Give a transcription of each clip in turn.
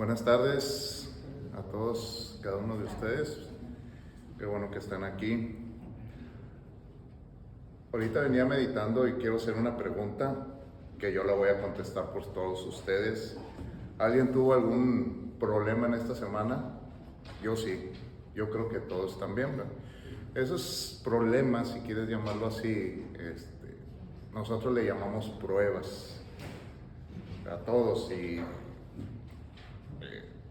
Buenas tardes a todos, cada uno de ustedes. Qué bueno que están aquí. Ahorita venía meditando y quiero hacer una pregunta que yo la voy a contestar por todos ustedes. ¿Alguien tuvo algún problema en esta semana? Yo sí, yo creo que todos también, ¿verdad? Esos problemas, si quieres llamarlo así, nosotros le llamamos pruebas a todos y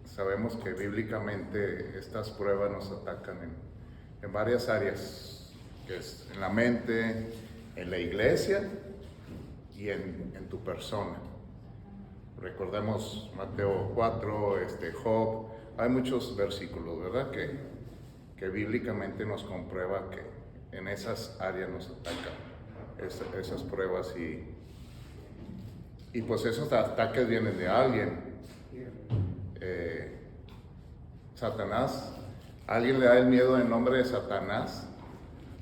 sabemos que bíblicamente estas pruebas nos atacan en varias áreas, que es en la mente, en la iglesia y en tu persona. Recordemos Mateo 4, Job, hay muchos versículos, ¿verdad? Que bíblicamente nos comprueba que en esas áreas nos atacan esas pruebas y pues esos ataques vienen de alguien. Satanás, ¿alguien le da el miedo en nombre de Satanás?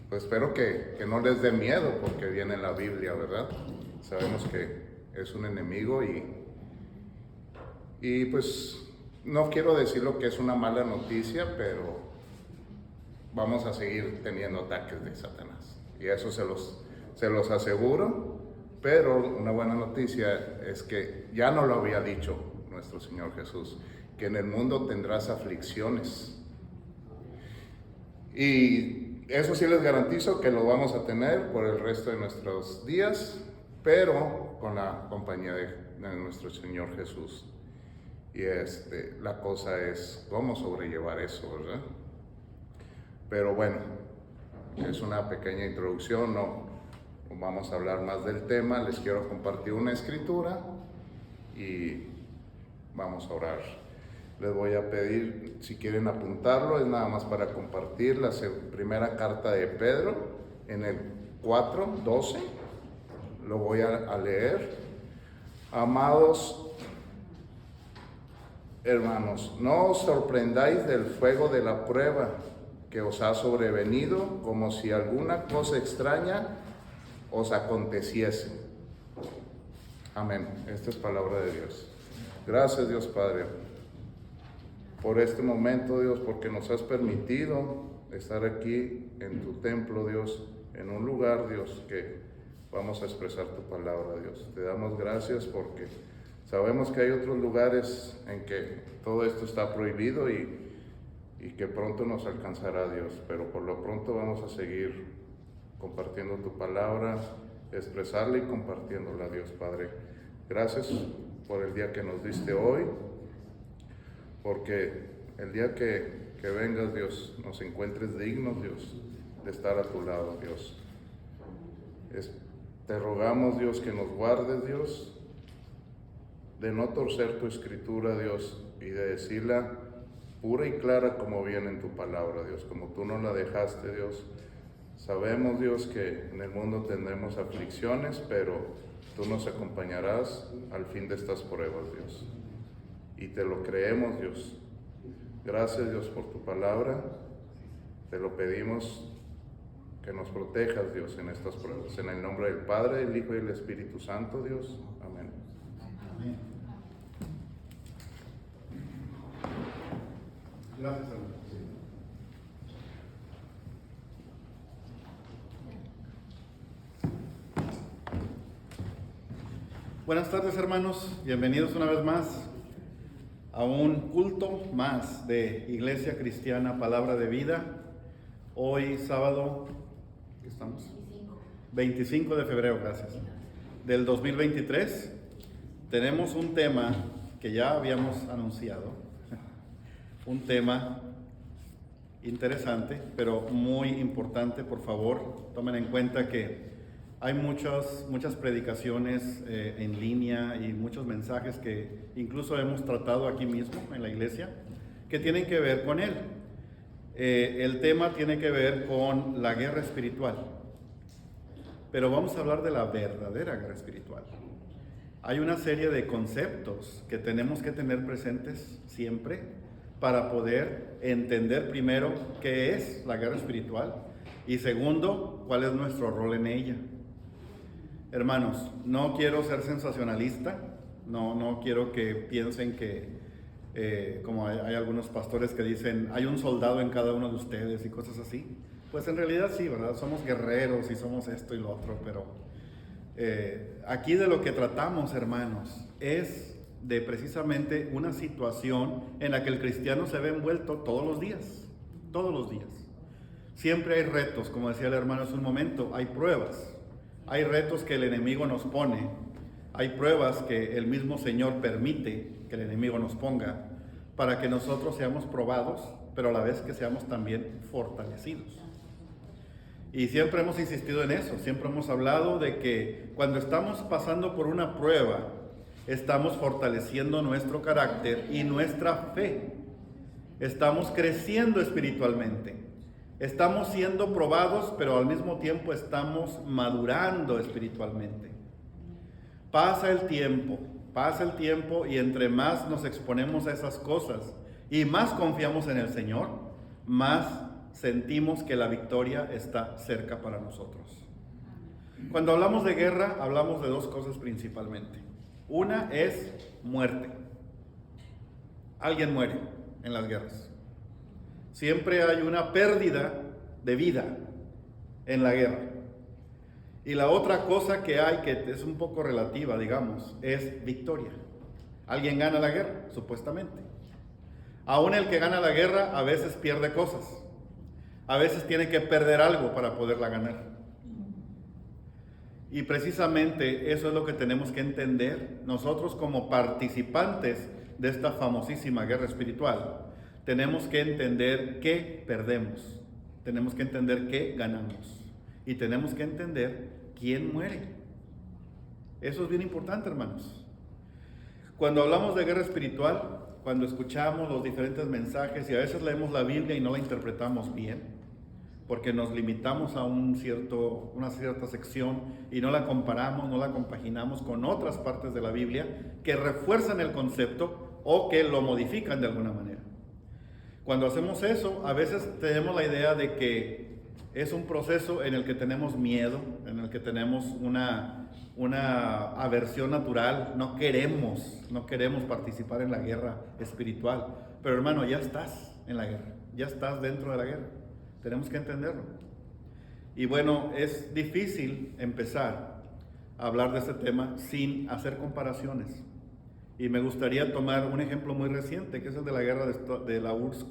Pues espero que no les dé miedo porque viene en la Biblia, ¿verdad? Sabemos que es un enemigo y pues no quiero decir lo que es una mala noticia, pero vamos a seguir teniendo ataques de Satanás y eso se los aseguro. Pero una buena noticia es que ya no lo había dicho nuestro Señor Jesús, que en el mundo tendrás aflicciones. Y eso sí les garantizo que lo vamos a tener por el resto de nuestros días, pero con la compañía de nuestro Señor Jesús. Y la cosa es cómo sobrellevar eso, ¿verdad? Pero bueno, es una pequeña introducción, no vamos a hablar más del tema. Les quiero compartir una escritura y vamos a orar. Les voy a pedir, si quieren apuntarlo, es nada más para compartir la primera carta de Pedro, en el 4:12, lo voy a leer. Amados hermanos, no os sorprendáis del fuego de la prueba que os ha sobrevenido, como si alguna cosa extraña os aconteciese. Amén. Esta es palabra de Dios. Gracias, Dios Padre, por este momento, Dios, porque nos has permitido estar aquí en tu templo, Dios, en un lugar, Dios, que vamos a expresar tu palabra, Dios. Te damos gracias porque sabemos que hay otros lugares en que todo esto está prohibido y que pronto nos alcanzará, Dios, pero por lo pronto vamos a seguir compartiendo tu palabra, expresarla y compartiéndola, Dios Padre. Gracias por el día que nos diste hoy, porque el día que vengas, Dios, nos encuentres dignos, Dios, de estar a tu lado, Dios. Te rogamos, Dios, que nos guardes, Dios, de no torcer tu escritura, Dios, y de decirla pura y clara como viene en tu palabra, Dios, como tú nos la dejaste, Dios. Sabemos, Dios, que en el mundo tendremos aflicciones, pero tú nos acompañarás al fin de estas pruebas, Dios. Y te lo creemos, Dios. Gracias, Dios, por tu palabra. Te lo pedimos que nos protejas, Dios, en estas pruebas. En el nombre del Padre, del Hijo y del Espíritu Santo, Dios. Amén. Amén. Gracias, hermano. Buenas tardes, hermanos. Bienvenidos una vez más a un culto más de Iglesia Cristiana Palabra de Vida. Hoy sábado, ¿qué estamos? 25 de febrero, gracias, del 2023. Tenemos un tema que ya habíamos anunciado, un tema interesante, pero muy importante. Por favor, tomen en cuenta que hay muchas predicaciones en línea y muchos mensajes que incluso hemos tratado aquí mismo en la iglesia que tienen que ver con él. El tema tiene que ver con la guerra espiritual, pero vamos a hablar de la verdadera guerra espiritual. Hay una serie de conceptos que tenemos que tener presentes siempre para poder entender primero qué es la guerra espiritual y segundo, cuál es nuestro rol en ella. Hermanos, no quiero ser sensacionalista, no quiero que piensen que como hay algunos pastores que dicen, hay un soldado en cada uno de ustedes y cosas así. Pues en realidad sí, ¿verdad? Somos guerreros y somos esto y lo otro, pero aquí de lo que tratamos, hermanos, es de precisamente una situación en la que el cristiano se ve envuelto todos los días, todos los días. Siempre hay retos, como decía el hermano hace un momento, hay pruebas, hay retos que el enemigo nos pone, hay pruebas que el mismo Señor permite que el enemigo nos ponga para que nosotros seamos probados, pero a la vez que seamos también fortalecidos. Y siempre hemos insistido en eso, siempre hemos hablado de que cuando estamos pasando por una prueba, estamos fortaleciendo nuestro carácter y nuestra fe. Estamos creciendo espiritualmente. Estamos siendo probados, pero al mismo tiempo estamos madurando espiritualmente. Pasa el tiempo y entre más nos exponemos a esas cosas y más confiamos en el Señor, más sentimos que la victoria está cerca para nosotros. Cuando hablamos de guerra, hablamos de dos cosas principalmente. Una es muerte. Alguien muere en las guerras. Siempre hay una pérdida de vida en la guerra. Y la otra cosa que hay, que es un poco relativa, digamos, es victoria. Alguien gana la guerra, supuestamente. Aún el que gana la guerra a veces pierde cosas. A veces tiene que perder algo para poderla ganar. Y precisamente eso es lo que tenemos que entender. Nosotros como participantes de esta famosísima guerra espiritual, tenemos que entender qué perdemos. Tenemos que entender qué ganamos. Y tenemos que entender quién muere. Eso es bien importante, hermanos. Cuando hablamos de guerra espiritual, cuando escuchamos los diferentes mensajes y a veces leemos la Biblia y no la interpretamos bien, porque nos limitamos a una cierta sección y no la comparamos, no la compaginamos con otras partes de la Biblia que refuerzan el concepto o que lo modifican de alguna manera. Cuando hacemos eso, a veces tenemos la idea de que es un proceso en el que tenemos miedo, en el que tenemos una aversión natural, no queremos participar en la guerra espiritual. Pero hermano, ya estás en la guerra, ya estás dentro de la guerra. Tenemos que entenderlo. Y bueno, es difícil empezar a hablar de este tema sin hacer comparaciones. Y me gustaría tomar un ejemplo muy reciente, que es el de la guerra de la URSS,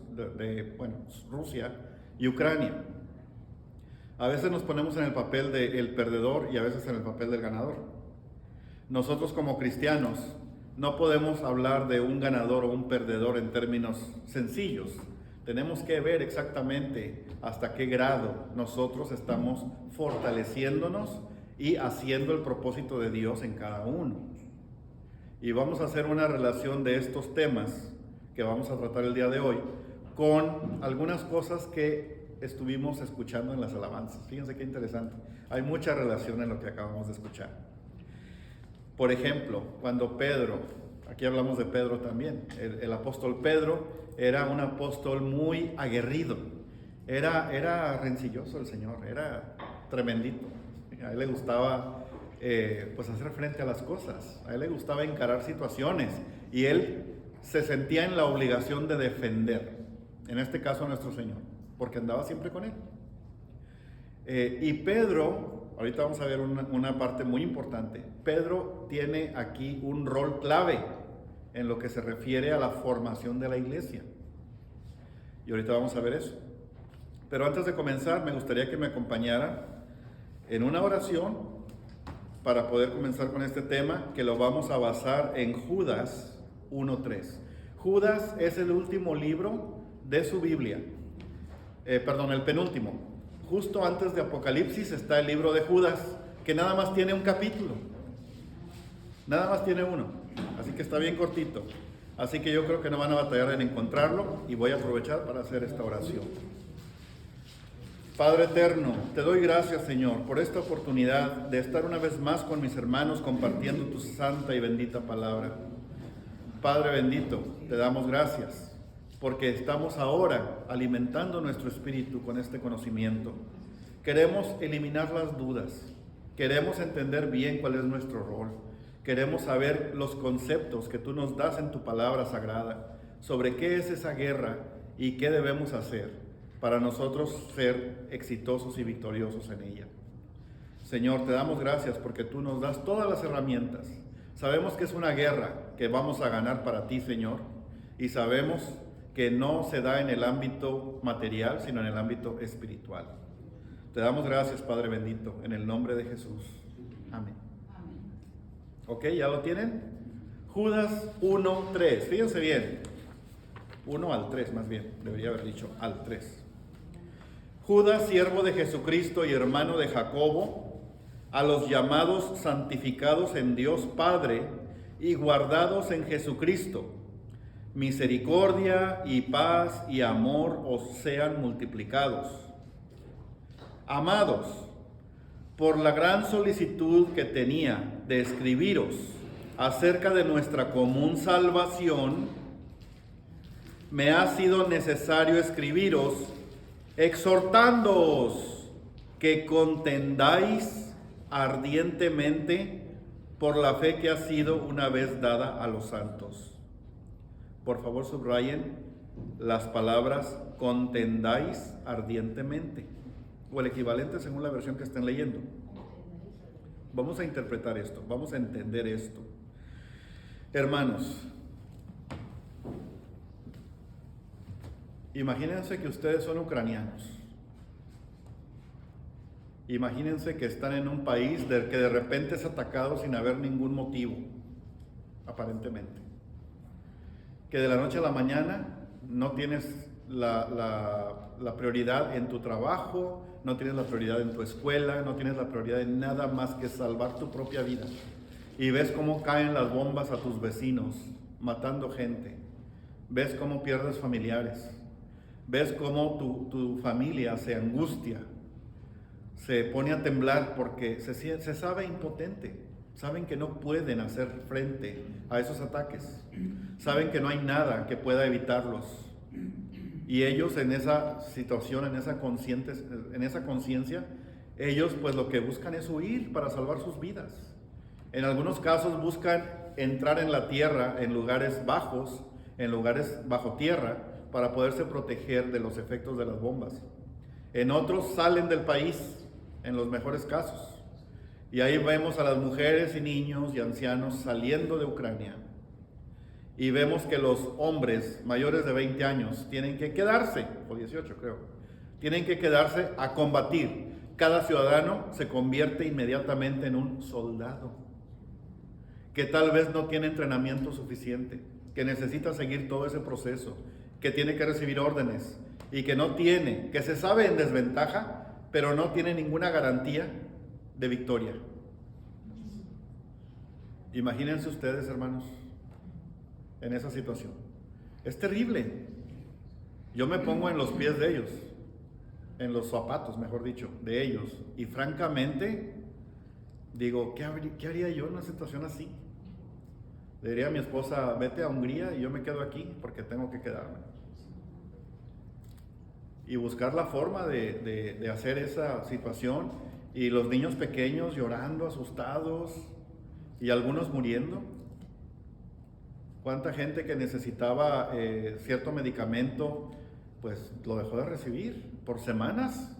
Rusia y Ucrania. A veces nos ponemos en el papel del perdedor y a veces en el papel del ganador. Nosotros como cristianos no podemos hablar de un ganador o un perdedor en términos sencillos. Tenemos que ver exactamente hasta qué grado nosotros estamos fortaleciéndonos y haciendo el propósito de Dios en cada uno. Y vamos a hacer una relación de estos temas que vamos a tratar el día de hoy con algunas cosas que estuvimos escuchando en las alabanzas. Fíjense qué interesante. Hay mucha relación en lo que acabamos de escuchar. Por ejemplo, cuando Pedro, aquí hablamos de Pedro también, el apóstol Pedro era un apóstol muy aguerrido, era rencilloso el Señor, era tremendito. A él le gustaba hacer frente a las cosas, a él le gustaba encarar situaciones y él se sentía en la obligación de defender, en este caso a nuestro Señor, porque andaba siempre con él. Y Pedro, ahorita vamos a ver una parte muy importante. Pedro tiene aquí un rol clave en lo que se refiere a la formación de la iglesia. Y ahorita vamos a ver eso. Pero antes de comenzar, me gustaría que me acompañara en una oración para poder comenzar con este tema, que lo vamos a basar en Judas 1:3. Judas es el último libro de su Biblia. El penúltimo. Justo antes de Apocalipsis está el libro de Judas, que nada más tiene un capítulo. Nada más tiene uno. Así que está bien cortito. Así que yo creo que no van a batallar en encontrarlo y voy a aprovechar para hacer esta oración. Padre eterno, te doy gracias, Señor, por esta oportunidad de estar una vez más con mis hermanos compartiendo tu santa y bendita palabra. Padre bendito, te damos gracias porque estamos ahora alimentando nuestro espíritu con este conocimiento. Queremos eliminar las dudas, queremos entender bien cuál es nuestro rol. Queremos saber los conceptos que tú nos das en tu palabra sagrada sobre qué es esa guerra y qué debemos hacer para nosotros ser exitosos y victoriosos en ella. Señor, te damos gracias porque tú nos das todas las herramientas. Sabemos que es una guerra que vamos a ganar para ti, Señor, y sabemos que no se da en el ámbito material, sino en el ámbito espiritual. Te damos gracias, Padre bendito, en el nombre de Jesús. Amén. Ok, ¿ya lo tienen? Judas 1:3. Fíjense bien. 1 al 3 más bien. Debería haber dicho al 3. Judas, siervo de Jesucristo y hermano de Jacobo, a los llamados santificados en Dios Padre y guardados en Jesucristo, misericordia y paz y amor os sean multiplicados. Amados, por la gran solicitud que tenía de escribiros acerca de nuestra común salvación, me ha sido necesario escribiros exhortándoos que contendáis ardientemente por la fe que ha sido una vez dada a los santos. Por favor, subrayen las palabras contendáis ardientemente, o el equivalente según la versión que estén leyendo. Vamos a interpretar esto, vamos a entender esto. Hermanos, imagínense que ustedes son ucranianos. Imagínense que están en un país que de repente es atacado sin haber ningún motivo, aparentemente. Que de la noche a la mañana no tienes la prioridad en tu trabajo, no tienes la prioridad en tu escuela, no tienes la prioridad en nada más que salvar tu propia vida. Y ves cómo caen las bombas a tus vecinos, matando gente. Ves cómo pierdes familiares. Ves cómo tu familia se angustia, se pone a temblar porque se sabe impotente. Saben que no pueden hacer frente a esos ataques. Saben que no hay nada que pueda evitarlos. Y ellos en esa situación, en esa conciencia, ellos pues lo que buscan es huir para salvar sus vidas. En algunos casos buscan entrar en la tierra, en lugares bajos, en lugares bajo tierra, para poderse proteger de los efectos de las bombas. En otros salen del país, en los mejores casos. Y ahí vemos a las mujeres y niños y ancianos saliendo de Ucrania. Y vemos que los hombres mayores de 20 años tienen que quedarse, o 18 creo, tienen que quedarse a combatir. Cada ciudadano se convierte inmediatamente en un soldado, que tal vez no tiene entrenamiento suficiente, que necesita seguir todo ese proceso, que tiene que recibir órdenes y que se sabe en desventaja, pero no tiene ninguna garantía de victoria. Imagínense ustedes, hermanos, en esa situación. Es terrible. Yo me pongo en los pies de ellos, en los zapatos, mejor dicho, de ellos, y francamente digo, ¿qué haría yo en una situación así? Le diría a mi esposa, vete a Hungría y yo me quedo aquí porque tengo que quedarme. Y buscar la forma de hacer esa situación, y los niños pequeños llorando, asustados, y algunos muriendo. ¿Cuánta gente que necesitaba cierto medicamento, pues lo dejó de recibir por semanas?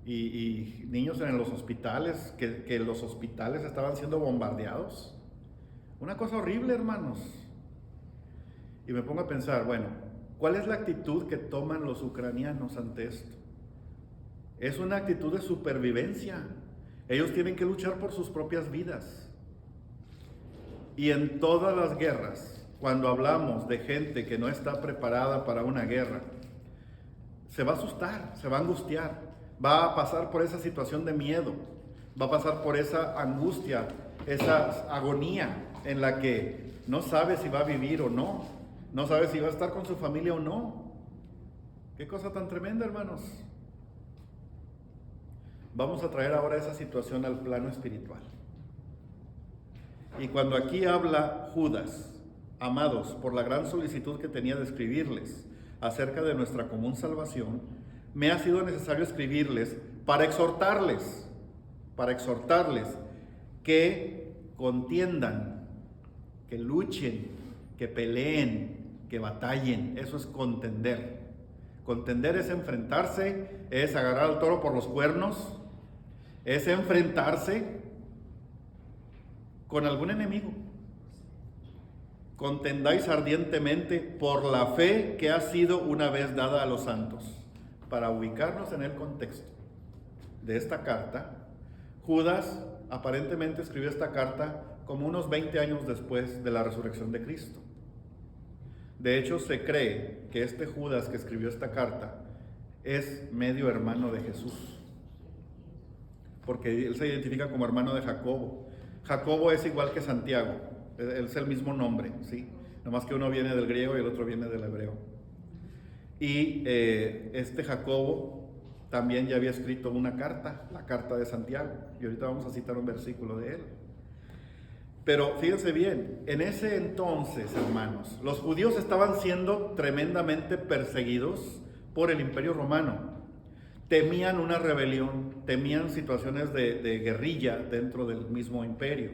Y niños en los hospitales, que los hospitales estaban siendo bombardeados. Una cosa horrible, hermanos. Y me pongo a pensar, bueno, ¿cuál es la actitud que toman los ucranianos ante esto? Es una actitud de supervivencia. Ellos tienen que luchar por sus propias vidas. Y en todas las guerras, cuando hablamos de gente que no está preparada para una guerra, se va a asustar, se va a angustiar, va a pasar por esa situación de miedo, va a pasar por esa angustia, esa agonía en la que no sabe si va a vivir o no, no sabe si va a estar con su familia o no. Qué cosa tan tremenda, hermanos. Vamos a traer ahora esa situación al plano espiritual. Y cuando aquí habla Judas, amados, por la gran solicitud que tenía de escribirles acerca de nuestra común salvación, me ha sido necesario escribirles para exhortarles que contiendan, que luchen que peleen, que batallen. Eso es contender. Contender es enfrentarse, es agarrar al toro por los cuernos, es enfrentarse con algún enemigo. Contendáis ardientemente por la fe que ha sido una vez dada a los santos. Para ubicarnos en el contexto de esta carta, Judas aparentemente escribió esta carta como unos 20 años después de la resurrección de Cristo. De hecho, se cree que este Judas que escribió esta carta es medio hermano de Jesús, porque él se identifica como hermano de Jacobo. Jacobo es igual que Santiago, es el mismo nombre, ¿sí? Nomás que uno viene del griego y el otro viene del hebreo. Y este Jacobo también ya había escrito una carta, la carta de Santiago, y ahorita vamos a citar un versículo de él. Pero fíjense bien, en ese entonces, hermanos, los judíos estaban siendo tremendamente perseguidos por el Imperio Romano. Temían una rebelión, temían situaciones de guerrilla dentro del mismo imperio.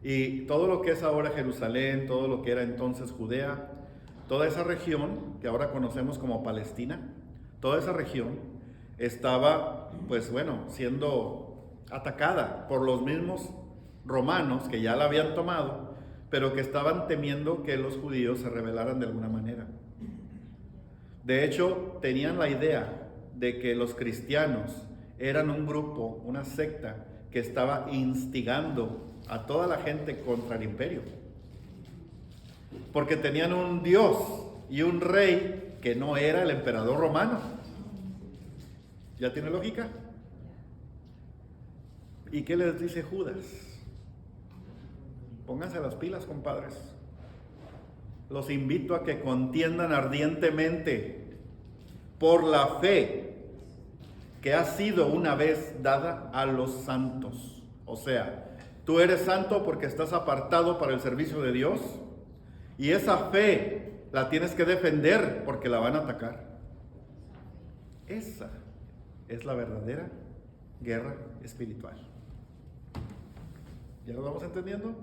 Y todo lo que es ahora Jerusalén, todo lo que era entonces Judea, toda esa región que ahora conocemos como Palestina, toda esa región estaba, pues bueno, siendo atacada por los mismos romanos que ya la habían tomado, pero que estaban temiendo que los judíos se rebelaran de alguna manera. De hecho, tenían la idea de que los cristianos eran un grupo, una secta que estaba instigando a toda la gente contra el imperio, porque tenían un Dios y un rey que no era el emperador romano. ¿Ya tiene lógica? ¿Y qué les dice Judas? Pónganse las pilas, compadres. Los invito a que contiendan ardientemente por la fe que ha sido una vez dada a los santos. O sea, tú eres santo porque estás apartado para el servicio de Dios, y esa fe la tienes que defender porque la van a atacar. Esa es la verdadera guerra espiritual. ¿Ya lo vamos entendiendo?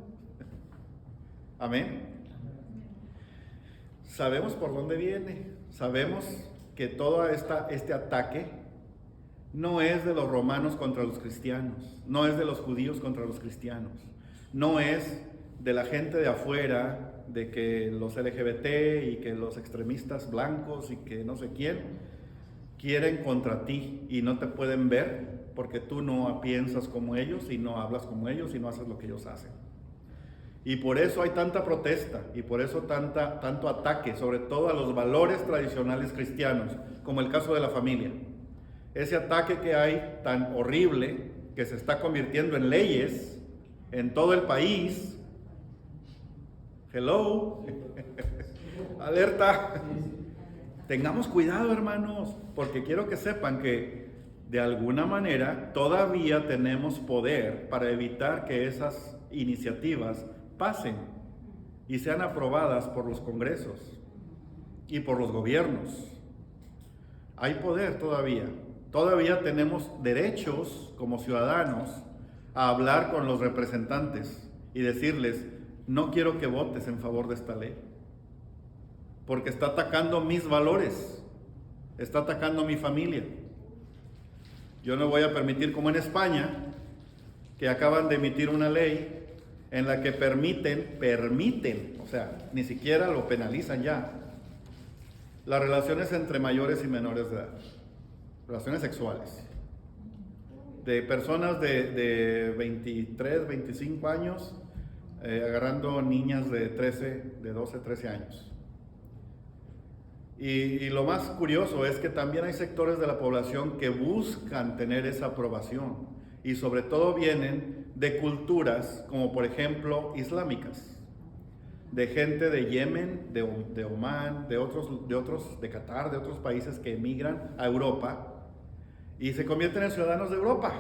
Amén. Sabemos por dónde viene. Sabemos que todo este ataque no es de los romanos contra los cristianos, no es de los judíos contra los cristianos, no es de la gente de afuera, de que los LGBT y que los extremistas blancos y que no sé quién quieren contra ti y no te pueden ver porque tú no piensas como ellos y no hablas como ellos y no haces lo que ellos hacen. Y por eso hay tanta protesta y por eso tanto ataque, sobre todo a los valores tradicionales cristianos, como el caso de la familia. Ese ataque que hay tan horrible, que se está convirtiendo en leyes en todo el país. Hello, alerta. Tengamos cuidado, hermanos, porque quiero que sepan que de alguna manera todavía tenemos poder para evitar que esas iniciativas pasen y sean aprobadas por los congresos y por los gobiernos. Hay poder todavía. Todavía tenemos derechos como ciudadanos a hablar con los representantes y decirles: no quiero que votes en favor de esta ley, porque está atacando mis valores, está atacando mi familia. Yo no voy a permitir, como en España, que acaban de emitir una ley en la que permiten, o sea, ni siquiera lo penalizan ya, las relaciones entre mayores y menores de edad, relaciones sexuales, de personas de 23, 25 años, agarrando niñas de 12, 13 años. Y lo más curioso es que también hay sectores de la población que buscan tener esa aprobación, y sobre todo vienen de culturas como por ejemplo islámicas, de gente de Yemen, de Omán, de Qatar, de otros países que emigran a Europa y se convierten en ciudadanos de Europa.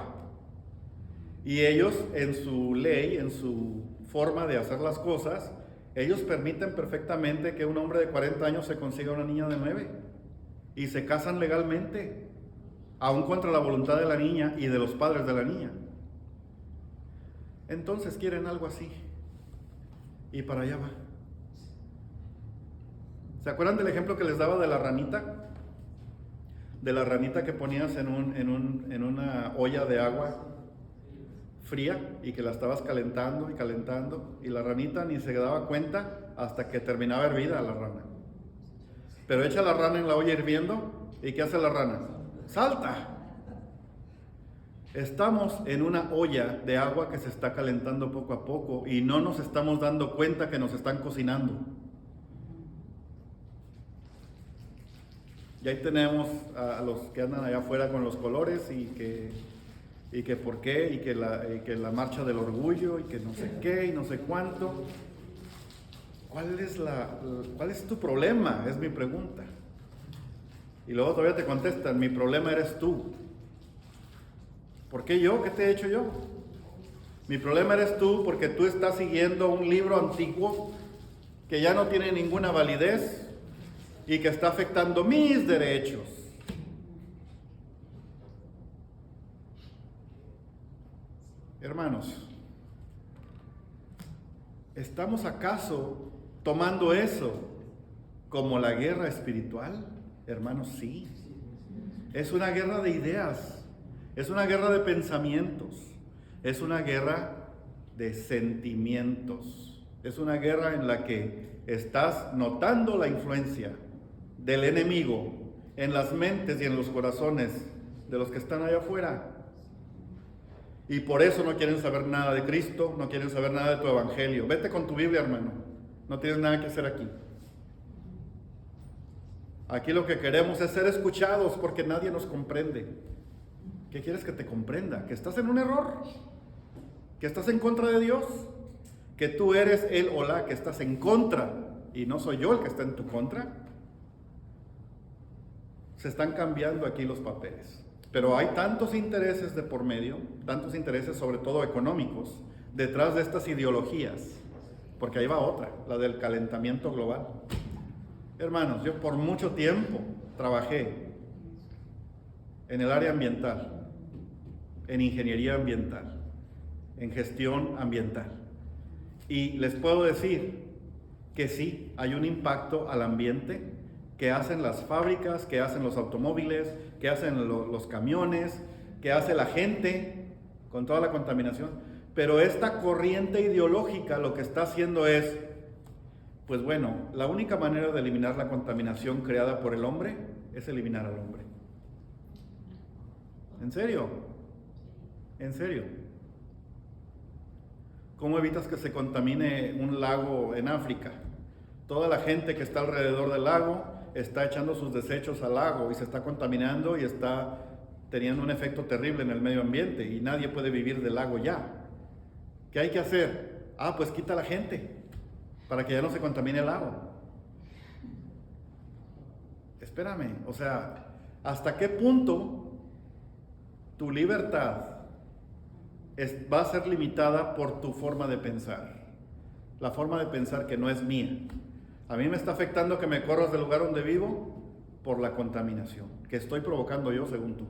Y ellos, en su ley, en su forma de hacer las cosas, ellos permiten perfectamente que un hombre de 40 años se consiga una niña de 9 y se casan legalmente, aun contra la voluntad de la niña y de los padres de la niña. Entonces quieren algo así, y para allá va. ¿Se acuerdan del ejemplo que les daba de la ranita? De la ranita que ponías en una olla de agua fría y que la estabas calentando y calentando, y la ranita ni se daba cuenta hasta que terminaba hervida la rana. Pero echa la rana en la olla hirviendo, ¿y qué hace la rana? ¡Salta! Estamos en una olla de agua que se está calentando poco a poco y no nos estamos dando cuenta que nos están cocinando. Y ahí tenemos a los que andan allá afuera con los colores y que por qué, y que la marcha del orgullo, y que no sé qué, y no sé cuánto. ¿Cuál es tu problema? Es mi pregunta. Y luego todavía te contestan, mi problema eres tú. ¿Por qué yo? ¿Qué te he hecho yo? Mi problema eres tú porque tú estás siguiendo un libro antiguo que ya no tiene ninguna validez y que está afectando mis derechos. Hermanos, ¿estamos acaso tomando eso como la guerra espiritual? Hermanos, sí. Es una guerra de ideas, es una guerra de pensamientos, es una guerra de sentimientos, es una guerra en la que estás notando la influencia del enemigo en las mentes y en los corazones de los que están allá afuera. Y por eso no quieren saber nada de Cristo, no quieren saber nada de tu evangelio. Vete con tu Biblia, hermano. No tienes nada que hacer aquí. Aquí lo que queremos es ser escuchados porque nadie nos comprende. ¿Qué quieres que te comprenda? ¿Que estás en un error? ¿Que estás en contra de Dios? ¿Que tú eres él o la que estás en contra y no soy yo el que está en tu contra? Se están cambiando aquí los papeles. Pero hay tantos intereses de por medio, tantos intereses sobre todo económicos, detrás de estas ideologías, porque ahí va otra, la del calentamiento global. Hermanos, yo por mucho tiempo trabajé en el área ambiental, en ingeniería ambiental, en gestión ambiental. Y les puedo decir que sí, hay un impacto al ambiente que hacen las fábricas, que hacen los automóviles, que hacen los camiones, que hace la gente con toda la contaminación. Pero esta corriente ideológica lo que está haciendo es, pues bueno, la única manera de eliminar la contaminación creada por el hombre es eliminar al hombre. ¿En serio? ¿En serio? ¿Cómo evitas que se contamine un lago en África? Toda la gente que está alrededor del lago está echando sus desechos al lago y se está contaminando y está teniendo un efecto terrible en el medio ambiente y nadie puede vivir del lago ya. ¿Qué hay que hacer? Pues quita a la gente para que ya no se contamine el lago. Espérame, o sea, ¿hasta qué punto tu libertad va a ser limitada por tu forma de pensar? La forma de pensar que no es mía. A mí me está afectando que me corras del lugar donde vivo por la contaminación que estoy provocando yo según tú.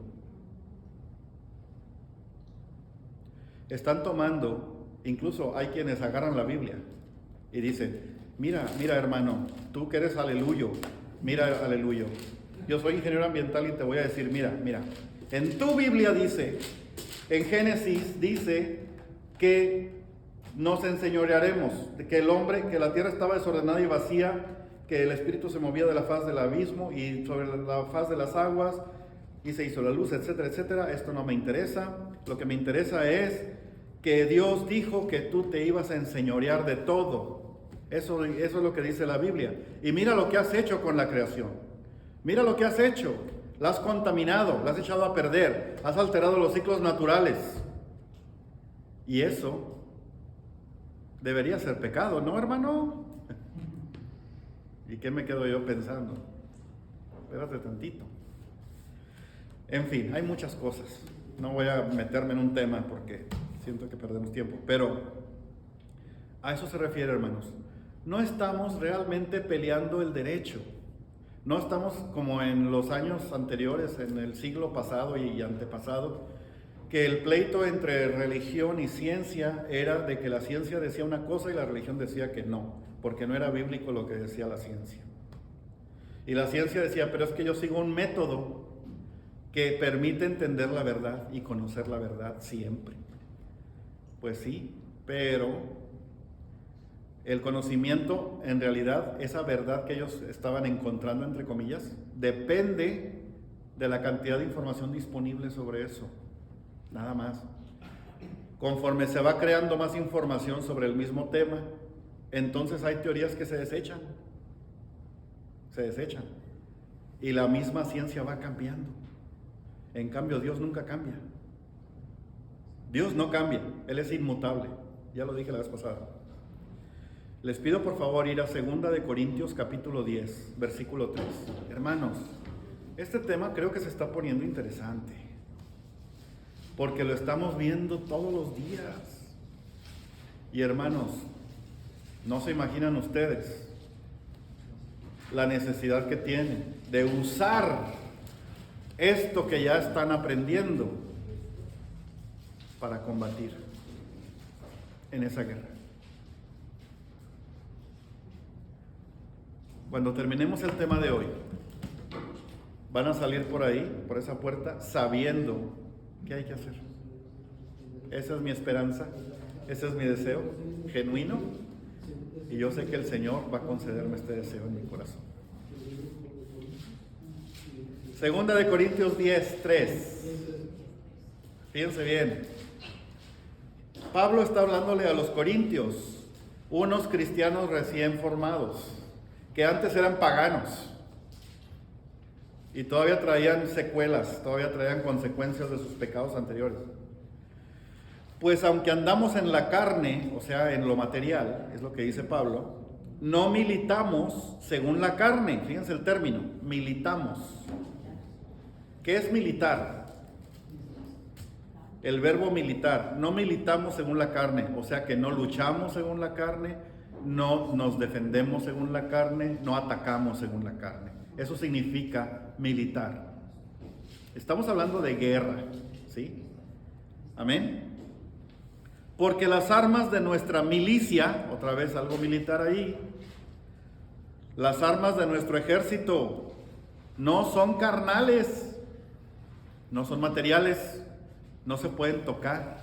Están tomando, incluso hay quienes agarran la Biblia y dicen, mira hermano, tú que eres aleluyo, mira aleluyo. Yo soy ingeniero ambiental y te voy a decir, mira, en tu Biblia dice, en Génesis dice que nos enseñorearemos, que que la tierra estaba desordenada y vacía, que el espíritu se movía de la faz del abismo y sobre la faz de las aguas, y se hizo la luz, etcétera, etcétera. Esto no me interesa. Lo que me interesa es que Dios dijo que tú te ibas a enseñorear de todo. Eso es lo que dice la Biblia. Y mira lo que has hecho con la creación. Mira lo que has hecho. La has contaminado, la has echado a perder, has alterado los ciclos naturales. Y eso debería ser pecado, ¿no, hermano? ¿Y qué me quedo yo pensando? Espérate tantito. En fin, hay muchas cosas. No voy a meterme en un tema porque siento que perdemos tiempo. Pero a eso se refiere, hermanos. No estamos realmente peleando el derecho. No estamos como en los años anteriores, en el siglo pasado y antepasado, que el pleito entre religión y ciencia era de que la ciencia decía una cosa y la religión decía que no, porque no era bíblico lo que decía la ciencia. Y la ciencia decía, pero es que yo sigo un método que permite entender la verdad y conocer la verdad siempre. Pues sí, pero el conocimiento, en realidad, esa verdad que ellos estaban encontrando, entre comillas, depende de la cantidad de información disponible sobre eso, nada más. Conforme se va creando más información sobre el mismo tema, entonces hay teorías que se desechan, y la misma ciencia va cambiando. En cambio, Dios nunca cambia. Dios no cambia, Él es inmutable, ya lo dije la vez pasada. Les pido por favor ir a 2 de Corintios capítulo 10, versículo 3. Hermanos, este tema creo que se está poniendo interesante, porque lo estamos viendo todos los días. Y hermanos, no se imaginan ustedes la necesidad que tienen de usar esto que ya están aprendiendo para combatir en esa guerra. Cuando terminemos el tema de hoy, van a salir por ahí, por esa puerta, sabiendo qué hay que hacer. Esa es mi esperanza, ese es mi deseo genuino, y yo sé que el Señor va a concederme este deseo en mi corazón. 2 de Corintios 10, 3. Fíjense bien. Pablo está hablándole a los corintios, unos cristianos recién formados, que antes eran paganos y todavía traían secuelas, todavía traían consecuencias de sus pecados anteriores. Pues aunque andamos en la carne, o sea, en lo material, es lo que dice Pablo, no militamos según la carne. Fíjense el término, militamos. ¿Qué es militar? El verbo militar. No militamos según la carne, o sea que no luchamos según la carne, no nos defendemos según la carne, no atacamos según la carne. Eso significa militar. Estamos hablando de guerra, ¿sí? Amén. Porque las armas de nuestra milicia, otra vez algo militar ahí, las armas de nuestro ejército no son carnales, no son materiales, no se pueden tocar,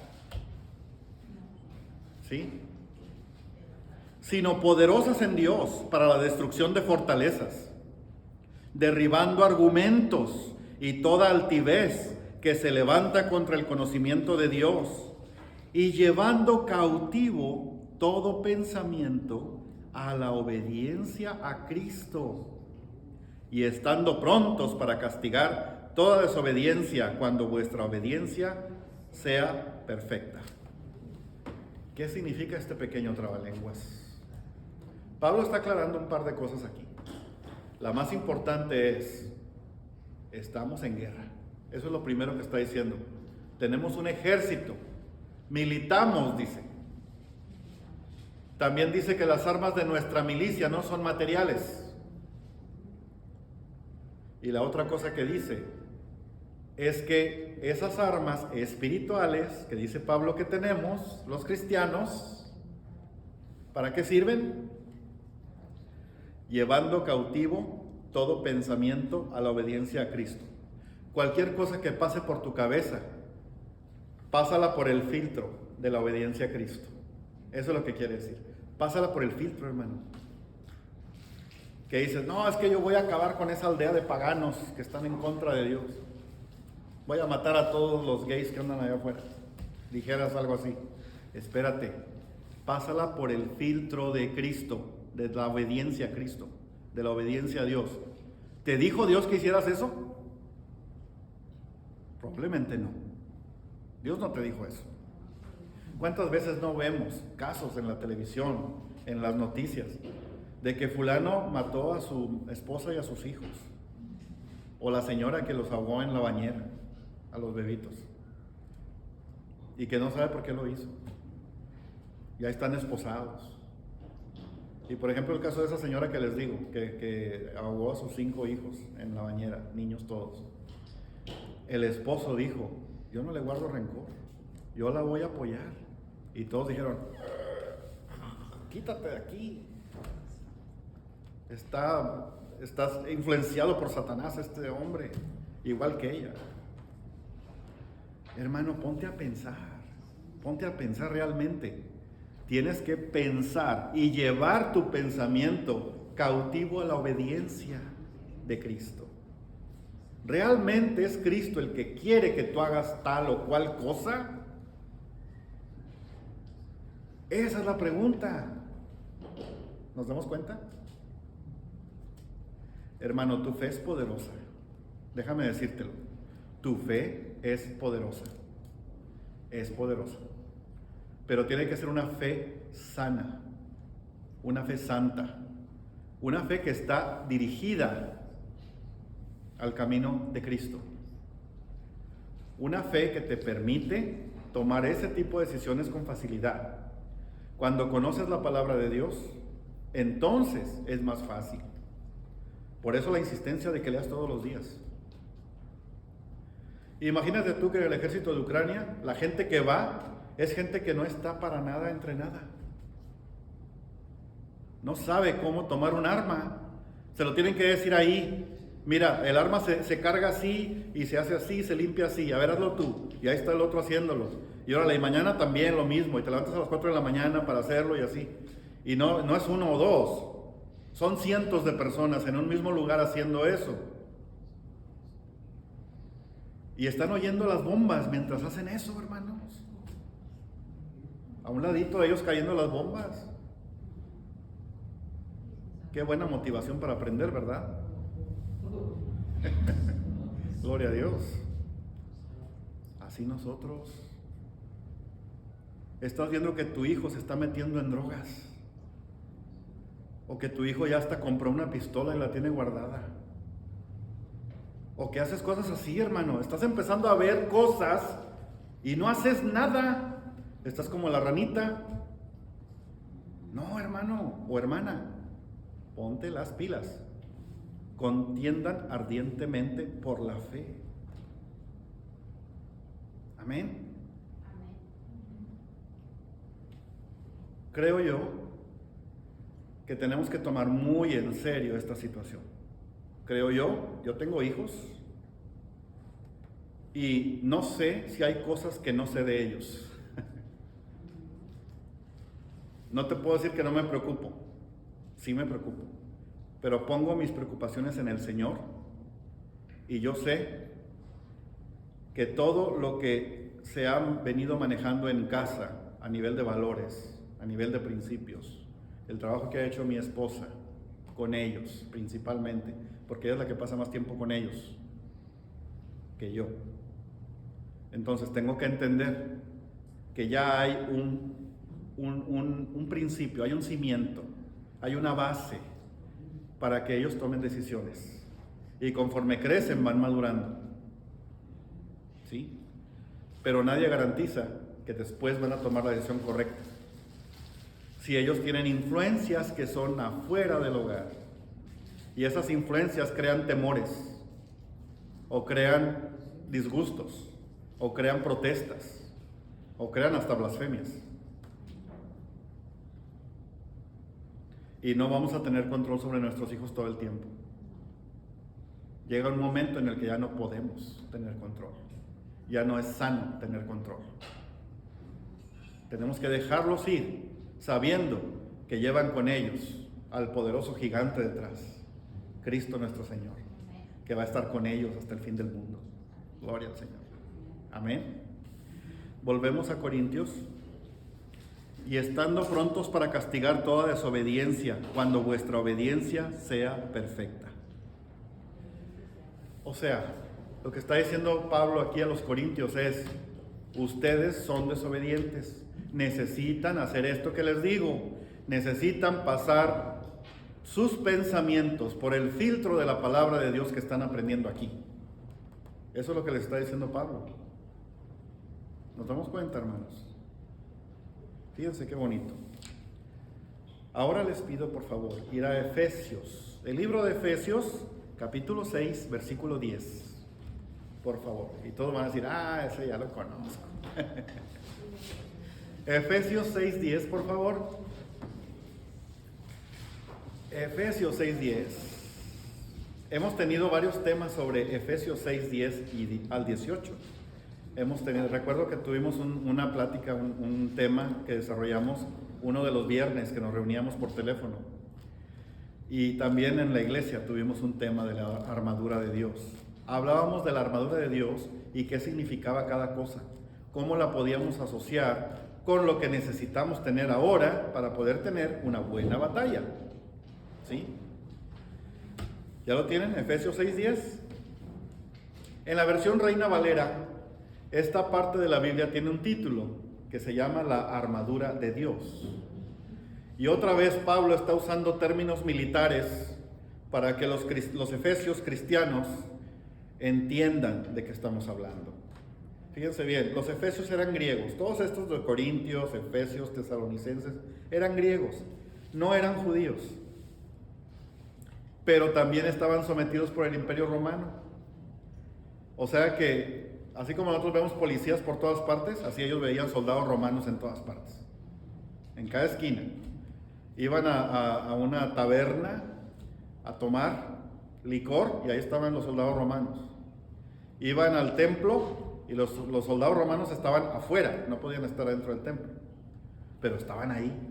¿sí? Sino poderosas en Dios para la destrucción de fortalezas, derribando argumentos y toda altivez que se levanta contra el conocimiento de Dios, y llevando cautivo todo pensamiento a la obediencia a Cristo, y estando prontos para castigar toda desobediencia cuando vuestra obediencia sea perfecta. ¿Qué significa este pequeño trabalenguas? Pablo está aclarando un par de cosas aquí. La más importante es, estamos en guerra. Eso es lo primero que está diciendo. Tenemos un ejército. Militamos, dice. También dice que las armas de nuestra milicia no son materiales. Y la otra cosa que dice es que esas armas espirituales que dice Pablo que tenemos, los cristianos, ¿para qué sirven? Llevando cautivo todo pensamiento a la obediencia a Cristo. Cualquier cosa que pase por tu cabeza, pásala por el filtro de la obediencia a Cristo. Eso es lo que quiere decir. Pásala por el filtro, hermano. Que dices, no, es que yo voy a acabar con esa aldea de paganos que están en contra de Dios. Voy a matar a todos los gays que andan allá afuera. Dijeras algo así. Espérate. Pásala por el filtro de Cristo, de la obediencia a Cristo, de la obediencia a Dios. ¿Te dijo Dios que hicieras eso? Probablemente no. Dios no te dijo eso. ¿Cuántas veces no vemos casos en la televisión, en las noticias, de que fulano mató a su esposa y a sus hijos? O la señora que los ahogó en la bañera, a los bebitos, y que no sabe por qué lo hizo. Ya están esposados. Y por ejemplo el caso de esa señora que les digo, que ahogó a sus 5 hijos en la bañera, niños todos. El esposo dijo, yo no le guardo rencor, yo la voy a apoyar. Y todos dijeron, quítate de aquí. Está estás influenciado por Satanás, este hombre, igual que ella. Hermano, ponte a pensar realmente. Tienes que pensar y llevar tu pensamiento cautivo a la obediencia de Cristo. ¿Realmente es Cristo el que quiere que tú hagas tal o cual cosa? Esa es la pregunta. ¿Nos damos cuenta? Hermano, tu fe es poderosa. Déjame decírtelo. Tu fe es poderosa. Es poderosa. Pero tiene que ser una fe sana. Una fe santa. Una fe que está dirigida al camino de Cristo. Una fe que te permite tomar ese tipo de decisiones con facilidad. Cuando conoces la palabra de Dios, entonces es más fácil. Por eso la insistencia de que leas todos los días. Imagínate tú que en el ejército de Ucrania, la gente que va es gente que no está para nada entrenada. No sabe cómo tomar un arma. Se lo tienen que decir ahí. Mira, el arma se carga así y se hace así, se limpia así. A ver, hazlo tú. Y ahí está el otro haciéndolo. Y órale, y mañana también lo mismo. Y te levantas a las 4 de la mañana para hacerlo y así. Y no es uno o dos. Son cientos de personas en un mismo lugar haciendo eso. Y están oyendo las bombas mientras hacen eso, hermanos. A un ladito de ellos cayendo las bombas. Qué buena motivación para aprender, ¿verdad? Gloria a Dios. Así nosotros. Estás viendo que tu hijo se está metiendo en drogas. O que tu hijo ya hasta compró una pistola y la tiene guardada. O que haces cosas así, hermano. Estás empezando a ver cosas y no haces nada. Estás como la ranita. No, hermano o hermana. Ponte las pilas. Contiendan ardientemente por la fe. Amén. Creo yo que tenemos que tomar muy en serio esta situación. Creo yo tengo hijos y no sé si hay cosas que no sé de ellos. No te puedo decir que no me preocupo, sí me preocupo, pero pongo mis preocupaciones en el Señor y yo sé que todo lo que se ha venido manejando en casa a nivel de valores, a nivel de principios, el trabajo que ha hecho mi esposa con ellos principalmente, porque ella es la que pasa más tiempo con ellos que yo. Entonces tengo que entender que ya hay un principio, hay un cimiento, hay una base para que ellos tomen decisiones. Y conforme crecen van madurando. ¿Sí? Pero nadie garantiza que después van a tomar la decisión correcta. Si ellos tienen influencias que son afuera del hogar, y esas influencias crean temores, o crean disgustos, o crean protestas, o crean hasta blasfemias. Y no vamos a tener control sobre nuestros hijos todo el tiempo. Llega un momento en el que ya no podemos tener control. Ya no es sano tener control. Tenemos que dejarlos ir, sabiendo que llevan con ellos al poderoso gigante detrás, Cristo nuestro Señor, que va a estar con ellos hasta el fin del mundo. Gloria al Señor. Amén. Volvemos a Corintios. Y estando prontos para castigar toda desobediencia, cuando vuestra obediencia sea perfecta. O sea, lo que está diciendo Pablo aquí a los Corintios es: ustedes son desobedientes, necesitan hacer esto que les digo, necesitan pasar sus pensamientos por el filtro de la palabra de Dios que están aprendiendo aquí. Eso es lo que les está diciendo Pablo. ¿Nos damos cuenta, hermanos? Fíjense qué bonito. Ahora les pido por favor ir a Efesios, el libro de Efesios, capítulo 6, versículo 10. Por favor. Y todos van a decir: ese ya lo conozco. Efesios 6, 10, por favor. Efesios 6, 10. Hemos tenido varios temas sobre Efesios 6, 10 y al 18. Recuerdo que tuvimos una plática, un tema que desarrollamos uno de los viernes que nos reuníamos por teléfono. Y también en la iglesia tuvimos un tema de la armadura de Dios. Hablábamos de la armadura de Dios y qué significaba cada cosa, cómo la podíamos asociar con lo que necesitamos tener ahora para poder tener una buena batalla. ¿Sí? ¿Ya lo tienen? Efesios 6:10. En la versión Reina Valera, esta parte de la Biblia tiene un título que se llama la armadura de Dios. Y otra vez Pablo está usando términos militares para que los efesios cristianos entiendan de qué estamos hablando. Fíjense bien, los efesios eran griegos. Todos estos de Corintios, Efesios, Tesalonicenses, eran griegos, no eran judíos. Pero también estaban sometidos por el Imperio Romano. O sea que, así como nosotros vemos policías por todas partes, así ellos veían soldados romanos en todas partes, en cada esquina. Iban a una taberna a tomar licor y ahí estaban los soldados romanos. Iban al templo y los soldados romanos estaban afuera, no podían estar dentro del templo, pero estaban ahí.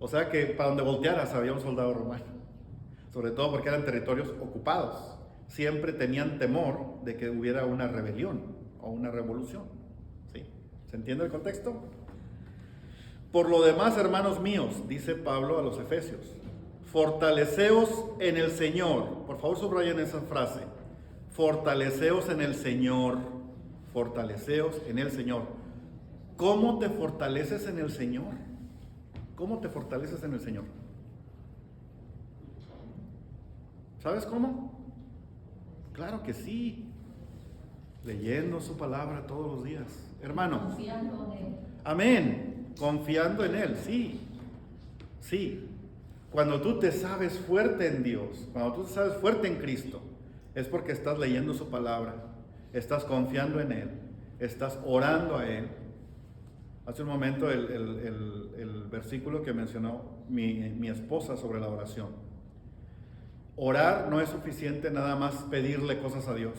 O sea que para donde voltearas había un soldado romano, sobre todo porque eran territorios ocupados. Siempre tenían temor de que hubiera una rebelión o una revolución. ¿Sí? ¿Se entiende el contexto? Por lo demás, hermanos míos, dice Pablo a los efesios, fortaleceos en el Señor. Por favor, subrayen esa frase. Fortaleceos en el Señor. Fortaleceos en el Señor. ¿Cómo te fortaleces en el Señor? ¿Cómo te fortaleces en el Señor? ¿Sabes cómo? Claro que sí. Leyendo su palabra todos los días. Hermano. Confiando en Él. Amén. Confiando en Él, sí. Sí. Cuando tú te sabes fuerte en Dios, cuando tú te sabes fuerte en Cristo, es porque estás leyendo su palabra, estás confiando en Él, estás orando a Él. Hace un momento el versículo que mencionó mi esposa sobre la oración. Orar no es suficiente nada más pedirle cosas a Dios.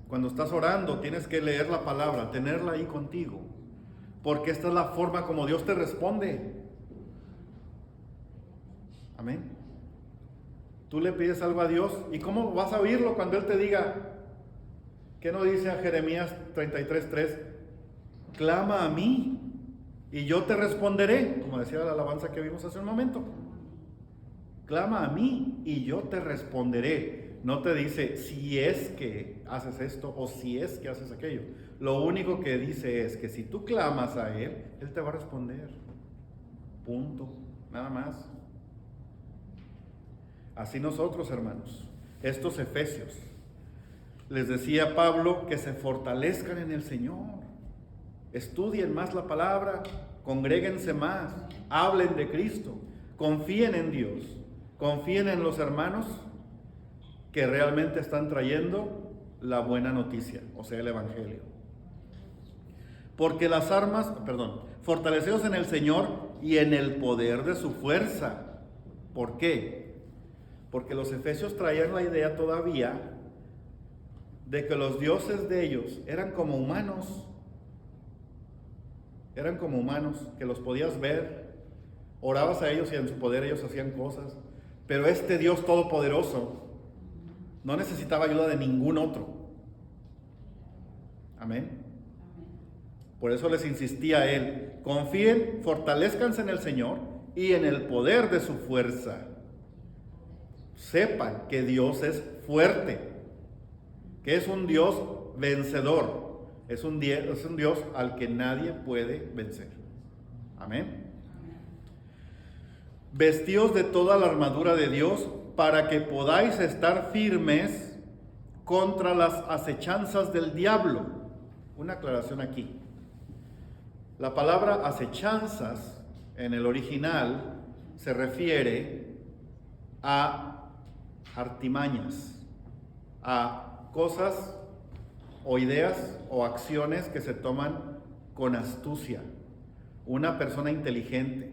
Cuando estás orando tienes que leer la palabra, tenerla ahí contigo, porque esta es la forma como Dios te responde. Amén. Tú le pides algo a Dios y ¿cómo vas a oírlo cuando Él te diga? ¿Qué no dice a Jeremías 33:3? Clama a mí y yo te responderé, como decía la alabanza que vimos hace un momento. Clama a mí y yo te responderé. No te dice si es que haces esto o si es que haces aquello. Lo único que dice es que si tú clamas a Él, Él te va a responder. Punto. Nada más. Así nosotros, hermanos, estos efesios, les decía Pablo que se fortalezcan en el Señor. Estudien más la palabra, congréguense más, hablen de Cristo, confíen en Dios, confíen en los hermanos que realmente están trayendo la buena noticia, o sea, el Evangelio. Porque las armas, fortaleceos en el Señor y en el poder de su fuerza. ¿Por qué? Porque los efesios traían la idea todavía de que los dioses de ellos eran como humanos. Eran como humanos, que los podías ver, orabas a ellos y en su poder ellos hacían cosas. Pero este Dios todopoderoso no necesitaba ayuda de ningún otro. Amén. Por eso les insistía a Él, confíen, fortalezcanse en el Señor y en el poder de su fuerza. Sepan que Dios es fuerte, que es un Dios vencedor. Es un Dios al que nadie puede vencer. Amén. Vestíos de toda la armadura de Dios para que podáis estar firmes contra las acechanzas del diablo. Una aclaración aquí. La palabra acechanzas en el original se refiere a artimañas, a cosas o ideas o acciones que se toman con astucia. Una persona inteligente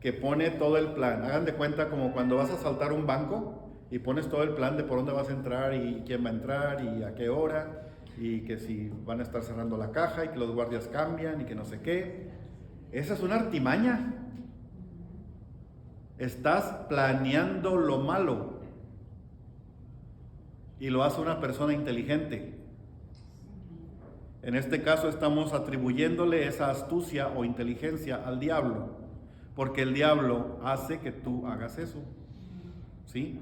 que pone todo el plan. Hagan de cuenta como cuando vas a asaltar un banco y pones todo el plan de por dónde vas a entrar y quién va a entrar y a qué hora, y que si van a estar cerrando la caja y que los guardias cambian y que no sé qué. Esa es una artimaña. Estás planeando lo malo y lo hace una persona inteligente. En este caso estamos atribuyéndole esa astucia o inteligencia al diablo, porque el diablo hace que tú hagas eso. ¿Sí?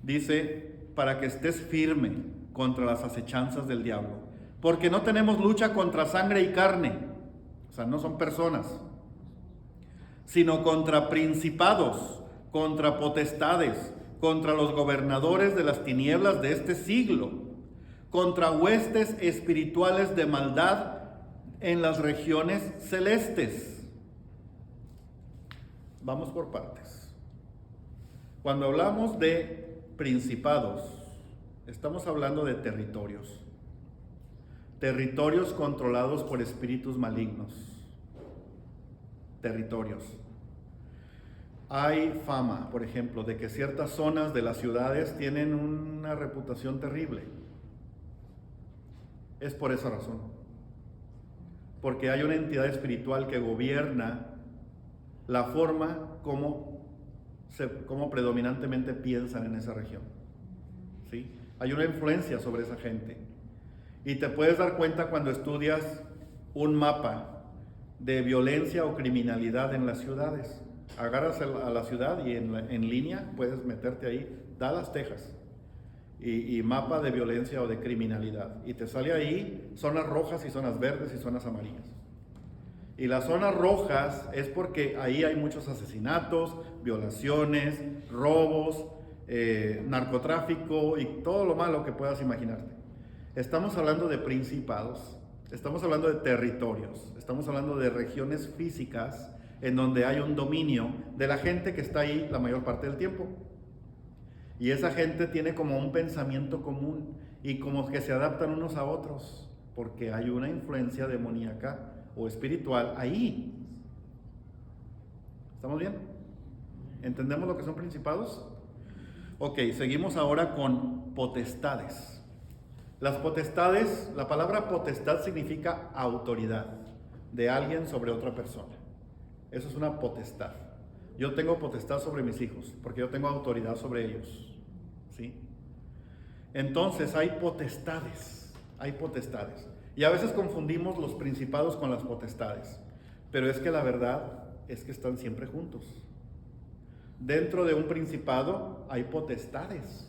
Dice, para que estés firme contra las acechanzas del diablo, porque no tenemos lucha contra sangre y carne, o sea, no son personas, sino contra principados, contra potestades, contra los gobernadores de las tinieblas de este siglo, contra huestes espirituales de maldad en las regiones celestes. Vamos por partes. Cuando hablamos de principados, estamos hablando de territorios. Territorios controlados por espíritus malignos. Territorios. Hay fama, por ejemplo, de que ciertas zonas de las ciudades tienen una reputación terrible. Es por esa razón. Porque hay una entidad espiritual que gobierna la forma como predominantemente piensan en esa región. ¿Sí? Hay una influencia sobre esa gente. Y te puedes dar cuenta cuando estudias un mapa de violencia o criminalidad en las ciudades. Agarras a la ciudad y en línea puedes meterte ahí, Dallas, Texas, y mapa de violencia o de criminalidad. Y te sale ahí zonas rojas y zonas verdes y zonas amarillas. Y las zonas rojas es porque ahí hay muchos asesinatos, violaciones, robos, narcotráfico y todo lo malo que puedas imaginarte. Estamos hablando de principados, estamos hablando de territorios, estamos hablando de regiones físicas en donde hay un dominio de la gente que está ahí la mayor parte del tiempo. Y esa gente tiene como un pensamiento común y como que se adaptan unos a otros, porque hay una influencia demoníaca o espiritual ahí. ¿Estamos bien? ¿Entendemos lo que son principados? Ok, seguimos ahora con potestades. Las potestades, la palabra potestad significa autoridad de alguien sobre otra persona. Eso es una potestad. Yo tengo potestad sobre mis hijos, porque yo tengo autoridad sobre ellos. ¿Sí? Entonces hay potestades, hay potestades. Y a veces confundimos los principados con las potestades, pero es que la verdad es que están siempre juntos. Dentro de un principado hay potestades.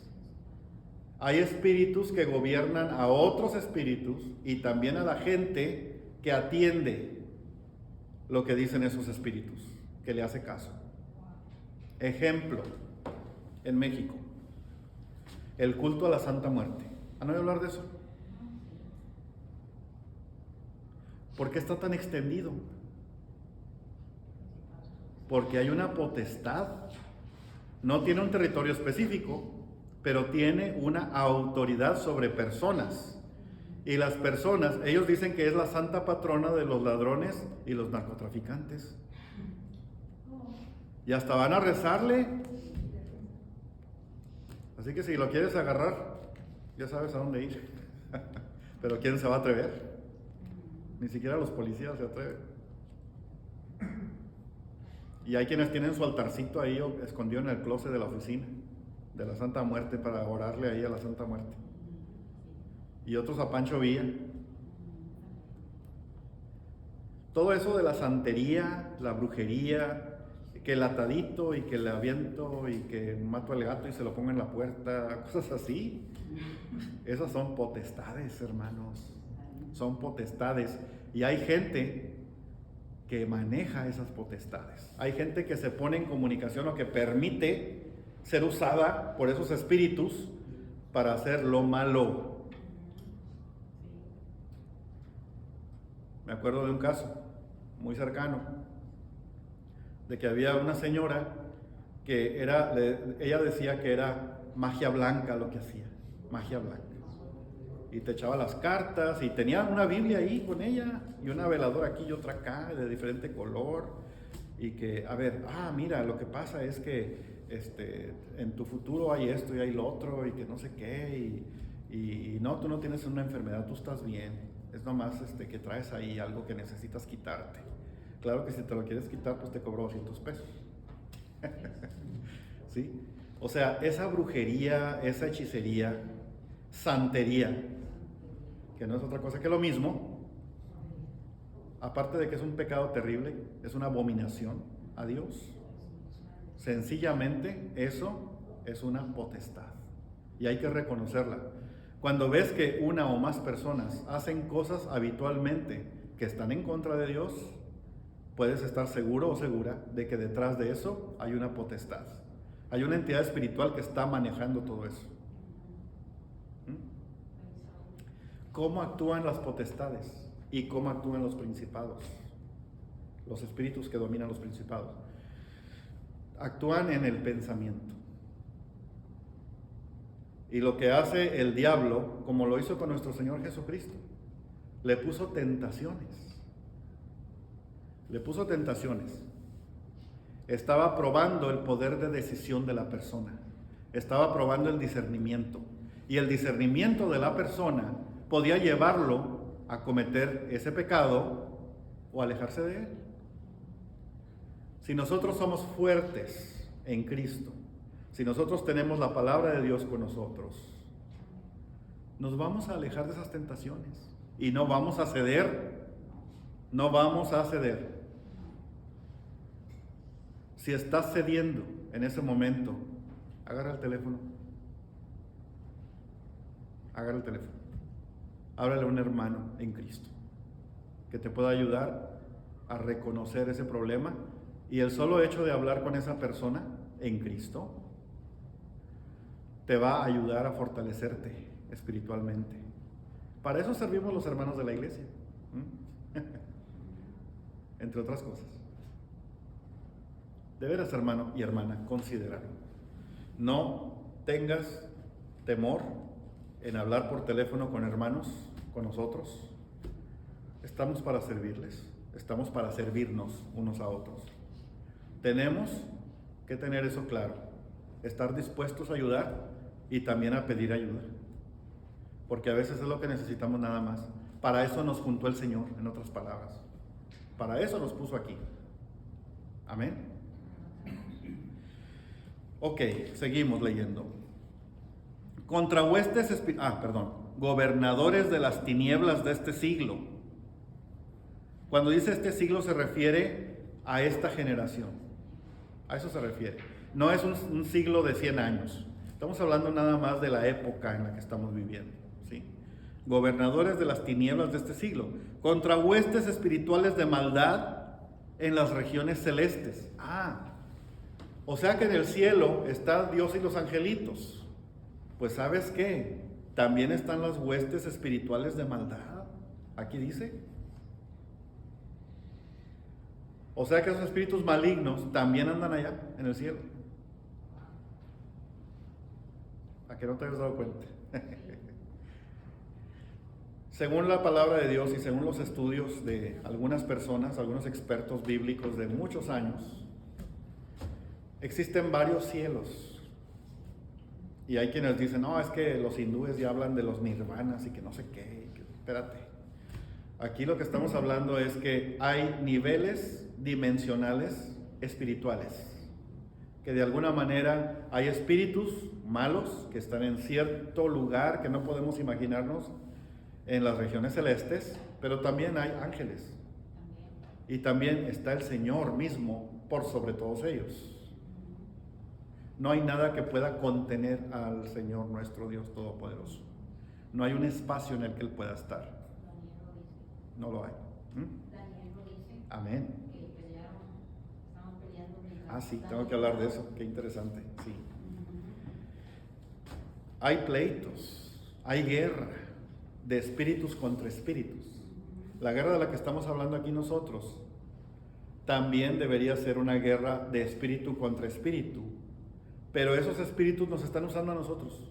Hay espíritus que gobiernan a otros espíritus y también a la gente que atiende lo que dicen esos espíritus, que le hace caso. Ejemplo, en México, el culto a la Santa Muerte. ¿Han oído hablar de eso? ¿Por qué está tan extendido? Porque hay una potestad. No tiene un territorio específico, pero tiene una autoridad sobre personas. Y las personas, ellos dicen que es la santa patrona de los ladrones y los narcotraficantes. Y hasta van a rezarle. Así que si lo quieres agarrar, ya sabes a dónde ir. Pero ¿quién se va a atrever? Ni siquiera los policías se atreven. Y hay quienes tienen su altarcito ahí escondido en el closet de la oficina de la Santa Muerte para orarle ahí a la Santa Muerte. Y otros a Pancho Villa. Todo eso de la santería, la brujería, que el atadito y que el aviento y que mato al gato y se lo pongo en la puerta, cosas así. Esas son potestades, hermanos. Son potestades. Y hay gente que maneja esas potestades. Hay gente que se pone en comunicación o que permite ser usada por esos espíritus para hacer lo malo. Me acuerdo de un caso muy cercano, de que había una señora que ella decía que era magia blanca lo que hacía, magia blanca. Y te echaba las cartas y tenía una Biblia ahí con ella y una veladora aquí y otra acá de diferente color y que, a ver, mira, lo que pasa es que en tu futuro hay esto y hay lo otro y que no sé qué, y no, tú no tienes una enfermedad, tú estás bien, es nomás que traes ahí algo que necesitas quitarte. Claro que si te lo quieres quitar, pues te cobró 200 pesos. ¿Sí? O sea, esa brujería, esa hechicería, santería, que no es otra cosa que lo mismo, aparte de que es un pecado terrible, es una abominación a Dios. Sencillamente eso es una potestad y hay que reconocerla. Cuando ves que una o más personas hacen cosas habitualmente que están en contra de Dios, puedes estar seguro o segura de que detrás de eso hay una potestad. Hay una entidad espiritual que está manejando todo eso. ¿Cómo actúan las potestades y cómo actúan los principados? Los espíritus que dominan los principados. Actúan en el pensamiento. Y lo que hace el diablo, como lo hizo con nuestro Señor Jesucristo, le puso tentaciones. Le puso tentaciones. Estaba probando el poder de decisión de la persona. Estaba probando el discernimiento. Y el discernimiento de la persona podía llevarlo a cometer ese pecado o alejarse de él. Si nosotros somos fuertes en Cristo, si nosotros tenemos la palabra de Dios con nosotros, nos vamos a alejar de esas tentaciones y no vamos a ceder. No vamos a ceder. Si estás cediendo en ese momento, agarra el teléfono. Agarra el teléfono. Háblale a un hermano en Cristo que te pueda ayudar a reconocer ese problema, y el solo hecho de hablar con esa persona en Cristo te va a ayudar a fortalecerte espiritualmente. Para eso servimos los hermanos de la iglesia, entre otras cosas. De veras, hermano y hermana, considéralo. No tengas temor en hablar por teléfono con hermanos, con nosotros. Estamos para servirles, estamos para servirnos unos a otros. Tenemos que tener eso claro, estar dispuestos a ayudar y también a pedir ayuda, porque a veces es lo que necesitamos nada más. Para eso nos juntó el Señor, en otras palabras. Para eso nos puso aquí. Amén. Ok, seguimos leyendo. Gobernadores de las tinieblas de este siglo. Cuando dice este siglo se refiere a esta generación. A eso se refiere. No es un siglo de 100 años. Estamos hablando nada más de la época en la que estamos viviendo, ¿sí? Gobernadores de las tinieblas de este siglo, contra huestes espirituales de maldad en las regiones celestes. O sea que en el cielo está Dios y los angelitos. Pues ¿sabes qué? También están las huestes espirituales de maldad. Aquí dice. O sea que esos espíritus malignos también andan allá en el cielo. ¿A que no te habías dado cuenta? Según la palabra de Dios y según los estudios de algunas personas, algunos expertos bíblicos de muchos años, existen varios cielos. Y hay quienes dicen, no, es que los hindúes ya hablan de los nirvanas y que no sé qué. Espérate. Aquí lo que estamos hablando es que hay niveles dimensionales espirituales, que de alguna manera hay espíritus malos que están en cierto lugar que no podemos imaginarnos en las regiones celestes, pero también hay ángeles y también está el Señor mismo por sobre todos ellos. No hay nada que pueda contener al Señor nuestro Dios Todopoderoso. No hay un espacio en el que Él pueda estar. No lo hay. Amén. Sí, tengo que hablar de eso. Qué interesante. Sí. Hay pleitos, hay guerra de espíritus contra espíritus. La guerra de la que estamos hablando aquí nosotros también debería ser una guerra de espíritu contra espíritu, pero esos espíritus nos están usando a nosotros.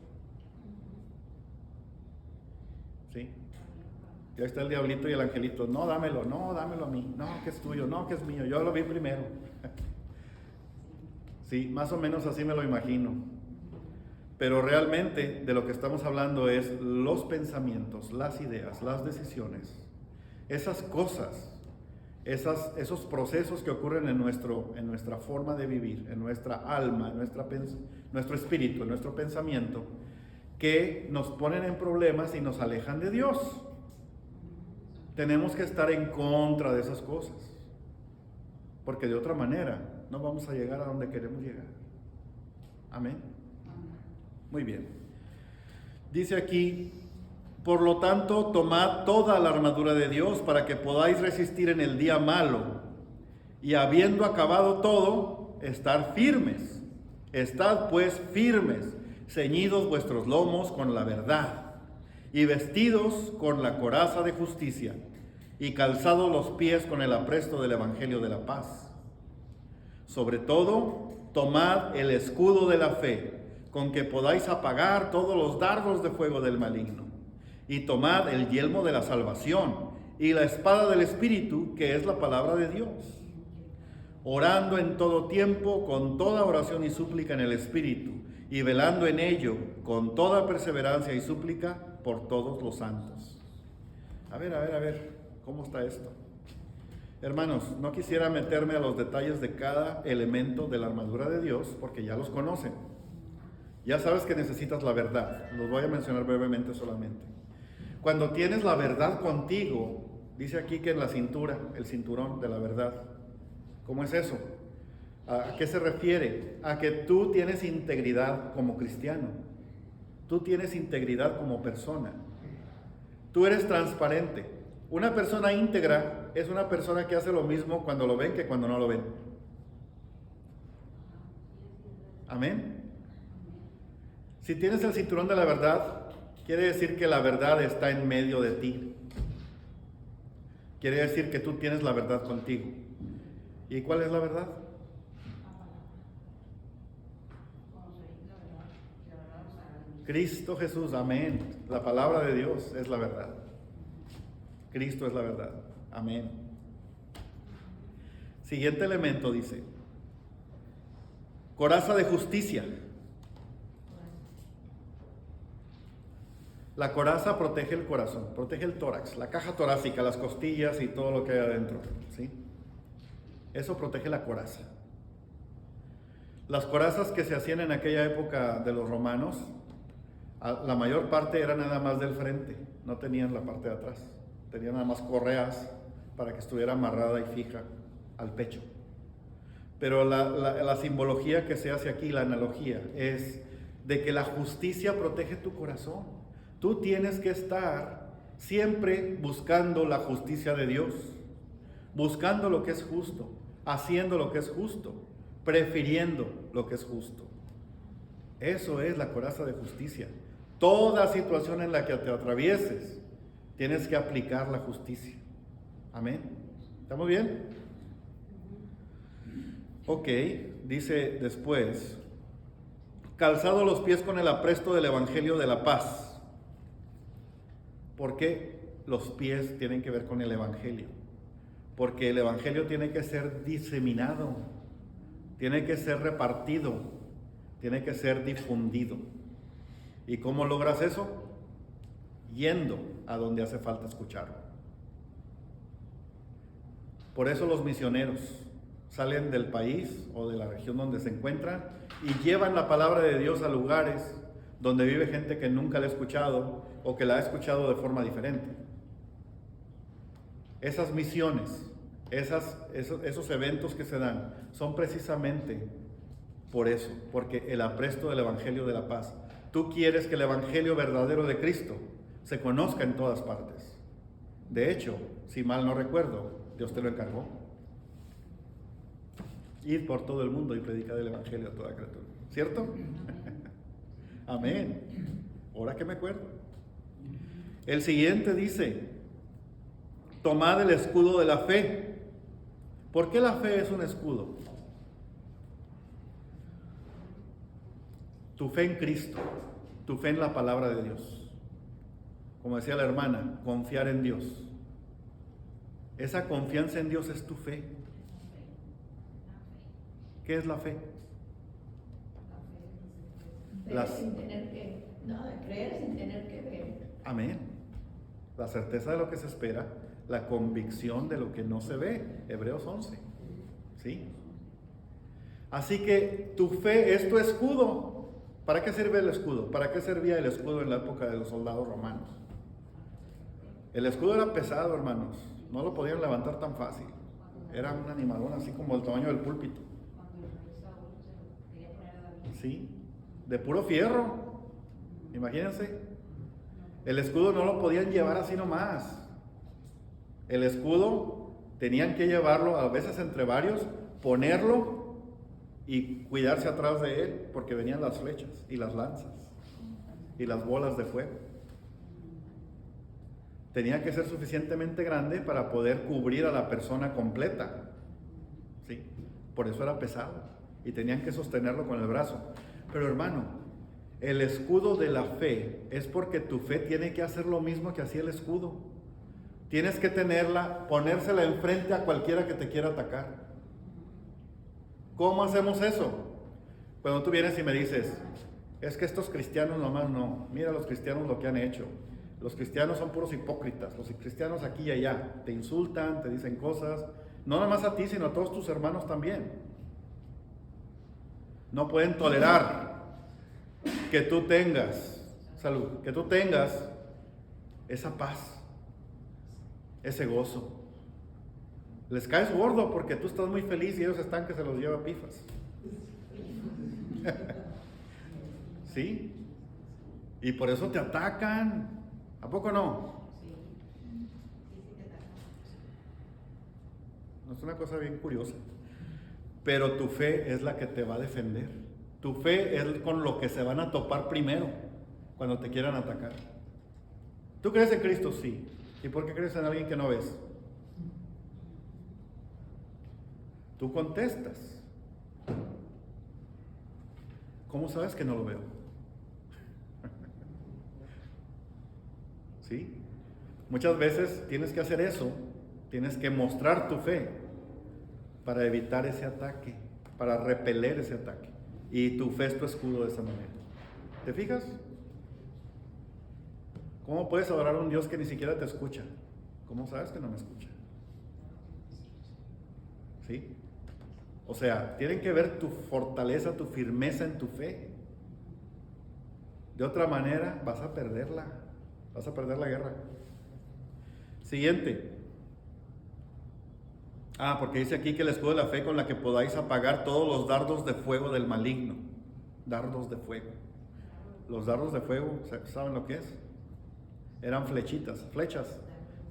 ¿Sí? Y ahí está el diablito y el angelito, no, dámelo a mí, no, que es tuyo, no, que es mío, yo lo vi primero. Sí, más o menos así me lo imagino. Pero realmente de lo que estamos hablando es los pensamientos, las ideas, las decisiones, esas cosas, esos procesos que ocurren en nuestra forma de vivir, en nuestra alma, en nuestro espíritu, en nuestro pensamiento, que nos ponen en problemas y nos alejan de Dios. Tenemos que estar en contra de esas cosas, porque de otra manera no vamos a llegar a donde queremos llegar. Amén. Muy bien. Dice aquí, por lo tanto, tomad toda la armadura de Dios para que podáis resistir en el día malo, y habiendo acabado todo, estar firmes. Estad pues firmes, ceñidos vuestros lomos con la verdad, y vestidos con la coraza de justicia, y calzados los pies con el apresto del evangelio de la paz. Sobre todo, tomad el escudo de la fe, con que podáis apagar todos los dardos de fuego del maligno. Y tomad el yelmo de la salvación, y la espada del Espíritu, que es la palabra de Dios. Orando en todo tiempo, con toda oración y súplica en el Espíritu, y velando en ello, con toda perseverancia y súplica, por todos los santos. A ver, ¿cómo está esto? Hermanos, no quisiera meterme a los detalles de cada elemento de la armadura de Dios, porque ya los conocen. Ya sabes que necesitas la verdad. Los voy a mencionar brevemente solamente. Cuando tienes la verdad contigo, dice aquí que en la cintura, el cinturón de la verdad. ¿Cómo es eso? ¿A qué se refiere? A que tú tienes integridad como cristiano. Tú tienes integridad como persona. Tú eres transparente. Una persona íntegra es una persona que hace lo mismo cuando lo ven que cuando no lo ven. Amén. Si tienes el cinturón de la verdad, quiere decir que la verdad está en medio de ti. Quiere decir que tú tienes la verdad contigo. ¿Y cuál es la verdad? Cristo Jesús, amén. La palabra de Dios es la verdad. Cristo es la verdad. Amén. Siguiente elemento dice, coraza de justicia. La coraza protege el corazón, protege el tórax, la caja torácica, las costillas y todo lo que hay adentro, ¿sí? Eso protege la coraza. Las corazas que se hacían en aquella época de los romanos, la mayor parte era nada más del frente, no tenían la parte de atrás. Tenían nada más correas para que estuviera amarrada y fija al pecho. Pero la simbología que se hace aquí, la analogía, es de que la justicia protege tu corazón. Tú tienes que estar siempre buscando la justicia de Dios, buscando lo que es justo, haciendo lo que es justo, prefiriendo lo que es justo. Eso es la coraza de justicia. Toda situación en la que te atravieses, tienes que aplicar la justicia. Amén. ¿Estamos bien? Ok, dice después, calzado los pies con el apresto del evangelio de la paz. ¿Por qué los pies tienen que ver con el evangelio? Porque el evangelio tiene que ser diseminado, tiene que ser repartido, tiene que ser difundido. ¿Y cómo logras eso? Yendo a donde hace falta escucharlo. Por eso los misioneros salen del país o de la región donde se encuentran y llevan la palabra de Dios a lugares donde vive gente que nunca la ha escuchado o que la ha escuchado de forma diferente. Esas misiones, esos eventos que se dan son precisamente por eso, porque el apresto del evangelio de la paz. Tú quieres que el evangelio verdadero de Cristo se conozca en todas partes. De hecho, si mal no recuerdo, Dios te lo encargó. Ir por todo el mundo y predicar el evangelio a toda criatura. ¿Cierto? Amén. Ahora que me acuerdo. El siguiente dice, tomad el escudo de la fe. ¿Por qué la fe es un escudo? Tu fe en Cristo, tu fe en la palabra de Dios. como decía la hermana, confiar en Dios. Esa confianza en Dios es tu fe. ¿Qué es la fe? Sin tener que, creer sin tener que ver. Amén. La certeza de lo que se espera, la convicción de lo que no se ve. Hebreos 11. ¿Sí? Así que tu fe es tu escudo. ¿Para qué sirve el escudo? ¿Para qué servía el escudo en la época de los soldados romanos? El escudo era pesado, hermanos. No lo podían levantar tan fácil. Era un animalón así como el tamaño del púlpito. Sí, de puro fierro. Imagínense. El escudo no lo podían llevar así nomás. El escudo tenían que llevarlo a veces entre varios, ponerlo y cuidarse atrás de él, porque venían las flechas y las lanzas y las bolas de fuego. Tenía que ser suficientemente grande para poder cubrir a la persona completa. ¿Sí? Por eso era pesado y tenían que sostenerlo con el brazo. Pero hermano, el escudo de la fe es porque tu fe tiene que hacer lo mismo que hacía el escudo. Tienes que tenerla, ponérsela enfrente a cualquiera que te quiera atacar. ¿Cómo hacemos eso? Cuando tú vienes y me dices, es que estos cristianos nomás no, mira los cristianos lo que han hecho. Los cristianos son puros hipócritas, los cristianos aquí y allá, te insultan, te dicen cosas, no nada más a ti, sino a todos tus hermanos también. No pueden tolerar que tú tengas, salud, que tú tengas esa paz, ese gozo. Les caes gordo porque tú estás muy feliz y ellos están que se los lleva pifas. ¿Sí? Y por eso te atacan. ¿A poco no? No es una cosa bien curiosa. Pero tu fe es la que te va a defender. Tu fe es con lo que se van a topar primero cuando te quieran atacar. ¿Tú crees en Cristo? Sí. ¿Y por qué crees en alguien que no ves? Tú contestas. ¿Cómo sabes que no lo veo? ¿Sí? Muchas veces tienes que hacer eso, tienes que mostrar tu fe para evitar ese ataque, para repeler ese ataque. Y tu fe es tu escudo de esa manera. ¿Te fijas? ¿Cómo puedes adorar a un Dios que ni siquiera te escucha? ¿Cómo sabes que no me escucha? ¿Sí? O sea, tienen que ver tu fortaleza, tu firmeza en tu fe. De otra manera vas a perderla. Vas a perder la guerra. Siguiente. Porque dice aquí que el escudo de la fe con la que podáis apagar todos los dardos de fuego del maligno. Dardos de fuego. Los dardos de fuego, ¿saben lo que es? Eran flechas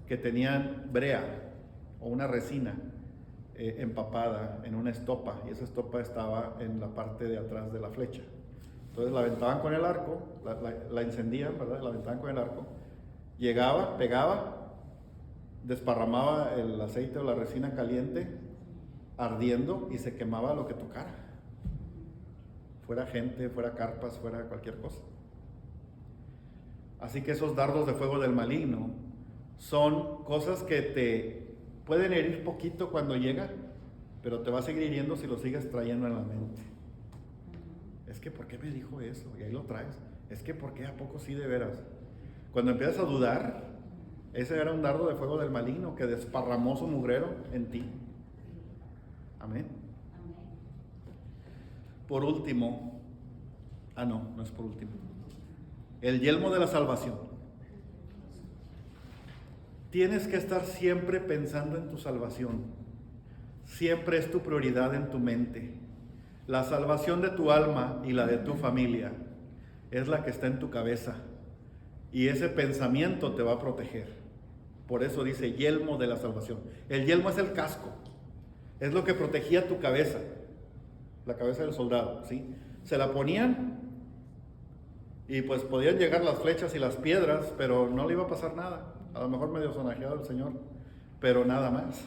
que tenían brea o una resina empapada en una estopa, y esa estopa estaba en la parte de atrás de la flecha. Entonces la aventaban con el arco, la encendían, ¿verdad? La aventaban con el arco, llegaba, pegaba, desparramaba el aceite o la resina caliente, ardiendo, y se quemaba lo que tocara. Fuera gente, fuera carpas, fuera cualquier cosa. Así que esos dardos de fuego del maligno son cosas que te pueden herir poquito cuando llega, pero te va a seguir hiriendo si lo sigues trayendo en la mente. Es que ¿por qué me dijo eso? Y ahí lo traes. Es que ¿por qué? ¿A poco sí de veras? Cuando empiezas a dudar, ese era un dardo de fuego del maligno que desparramó su mugrero en ti. Amén. Por último, no es por último. El yelmo de la salvación. Tienes que estar siempre pensando en tu salvación. Siempre es tu prioridad en tu mente. La salvación de tu alma y la de tu familia es la que está en tu cabeza. Y ese pensamiento te va a proteger. Por eso dice yelmo de la salvación. El yelmo es el casco. Es lo que protegía tu cabeza. La cabeza del soldado, ¿sí? Se la ponían y pues podían llegar las flechas y las piedras, pero no le iba a pasar nada. A lo mejor medio sonajeado el Señor, pero nada más.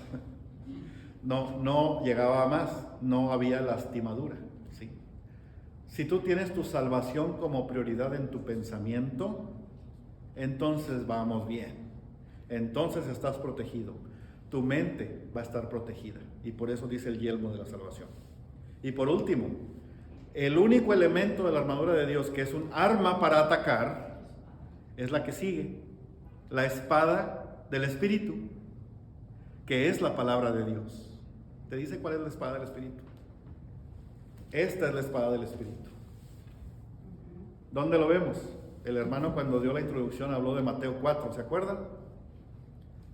No llegaba a más, no había lastimadura, ¿sí? Si tú tienes tu salvación como prioridad en tu pensamiento, entonces vamos bien. Entonces estás protegido. Tu mente va a estar protegida. Y por eso dice el yelmo de la salvación. Y por último, el único elemento de la armadura de Dios que es un arma para atacar es la que sigue, la espada del Espíritu, que es la palabra de Dios. ¿Te dice cuál es la espada del Espíritu? Esta es la espada del Espíritu. ¿Dónde lo vemos? El hermano cuando dio la introducción habló de Mateo 4, ¿se acuerdan?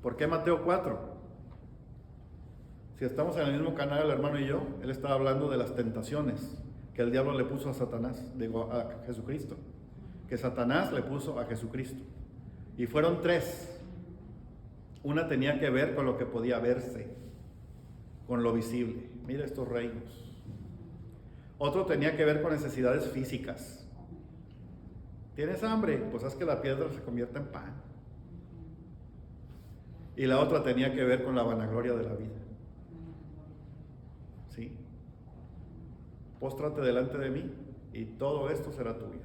¿Por qué Mateo 4? Si estamos en el mismo canal el hermano y yo, él estaba hablando de las tentaciones que el diablo le puso a Satanás, digo a Jesucristo, que Satanás le puso a Jesucristo. Y fueron 3. Una tenía que ver con lo que podía verse, con lo visible. Mira estos reinos. Otro tenía que ver con necesidades físicas. ¿Tienes hambre? Pues haz que la piedra se convierta en pan. Y la otra tenía que ver con la vanagloria de la vida. ¿Sí? Póstrate delante de mí y todo esto será tuyo.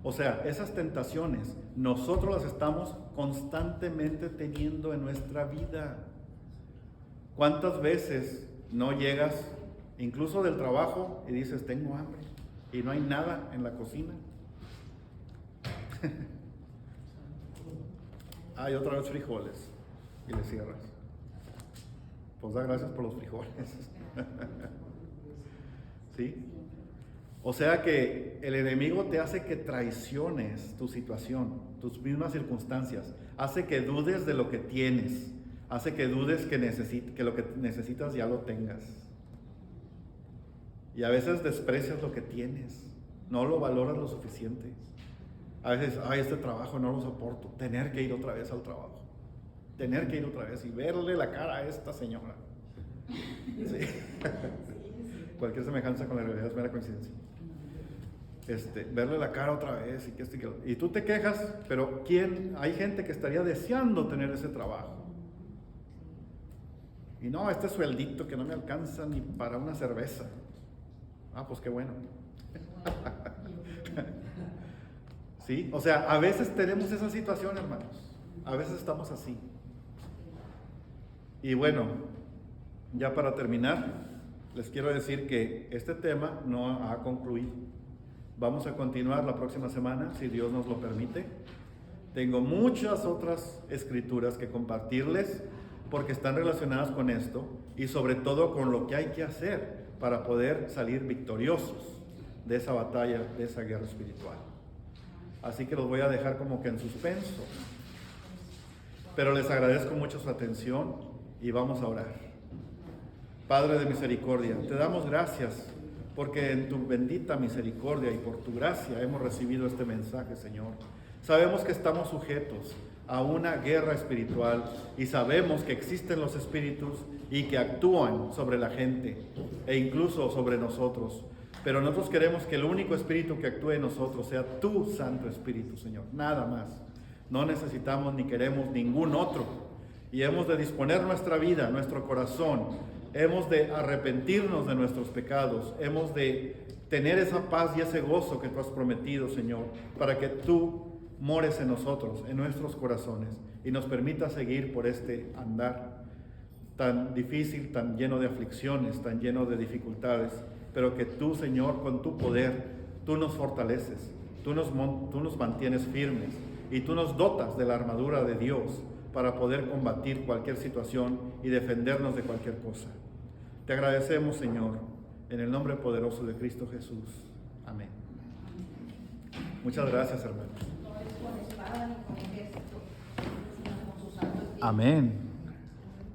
O sea, esas tentaciones nosotros las estamos constantemente teniendo en nuestra vida. ¿Cuántas veces no llegas incluso del trabajo y dices tengo hambre y no hay nada en la cocina? Hay otra vez frijoles y le cierras. Pues da gracias por los frijoles. ¿Sí? O sea que el enemigo te hace que traiciones tu situación, tus mismas circunstancias, hace que dudes de lo que tienes, hace que dudes que lo que necesitas ya lo tengas. Y a veces desprecias lo que tienes, no lo valoras lo suficiente. A veces, este trabajo no lo soporto, tener que ir otra vez al trabajo, tener que ir otra vez y verle la cara a esta señora. ¿Sí? Cualquier semejanza con la realidad es mera coincidencia. Verle la cara otra vez y que esto y que lo otro. Y tú te quejas, pero hay gente que estaría deseando tener ese trabajo. Y no, este sueldito que no me alcanza ni para una cerveza. Ah, pues qué bueno. ¿Sí? O sea, a veces tenemos esa situación, hermanos. A veces estamos así. Y bueno, ya para terminar, les quiero decir que este tema no ha concluido. Vamos a continuar la próxima semana, si Dios nos lo permite. Tengo muchas otras escrituras que compartirles porque están relacionadas con esto y sobre todo con lo que hay que hacer para poder salir victoriosos de esa batalla, de esa guerra espiritual. Así que los voy a dejar como que en suspenso. Pero les agradezco mucho su atención y vamos a orar. Padre de misericordia, te damos gracias porque en tu bendita misericordia y por tu gracia hemos recibido este mensaje, Señor. Sabemos que estamos sujetos a una guerra espiritual y sabemos que existen los espíritus y que actúan sobre la gente e incluso sobre nosotros. Pero nosotros queremos que el único espíritu que actúe en nosotros sea tu Santo Espíritu, Señor, nada más. No necesitamos ni queremos ningún otro. Y hemos de disponer nuestra vida, nuestro corazón, hemos de arrepentirnos de nuestros pecados, hemos de tener esa paz y ese gozo que tú has prometido, Señor, para que tú mores en nosotros, en nuestros corazones, y nos permita seguir por este andar tan difícil, tan lleno de aflicciones, tan lleno de dificultades, pero que tú, Señor, con tu poder, tú nos fortaleces, tú nos mantienes firmes y tú nos dotas de la armadura de Dios para poder combatir cualquier situación y defendernos de cualquier cosa. Te agradecemos, Señor, en el nombre poderoso de Cristo Jesús. Amén. Muchas gracias, hermanos. Con espada y con ejército, sino con su santo espíritu. Amén.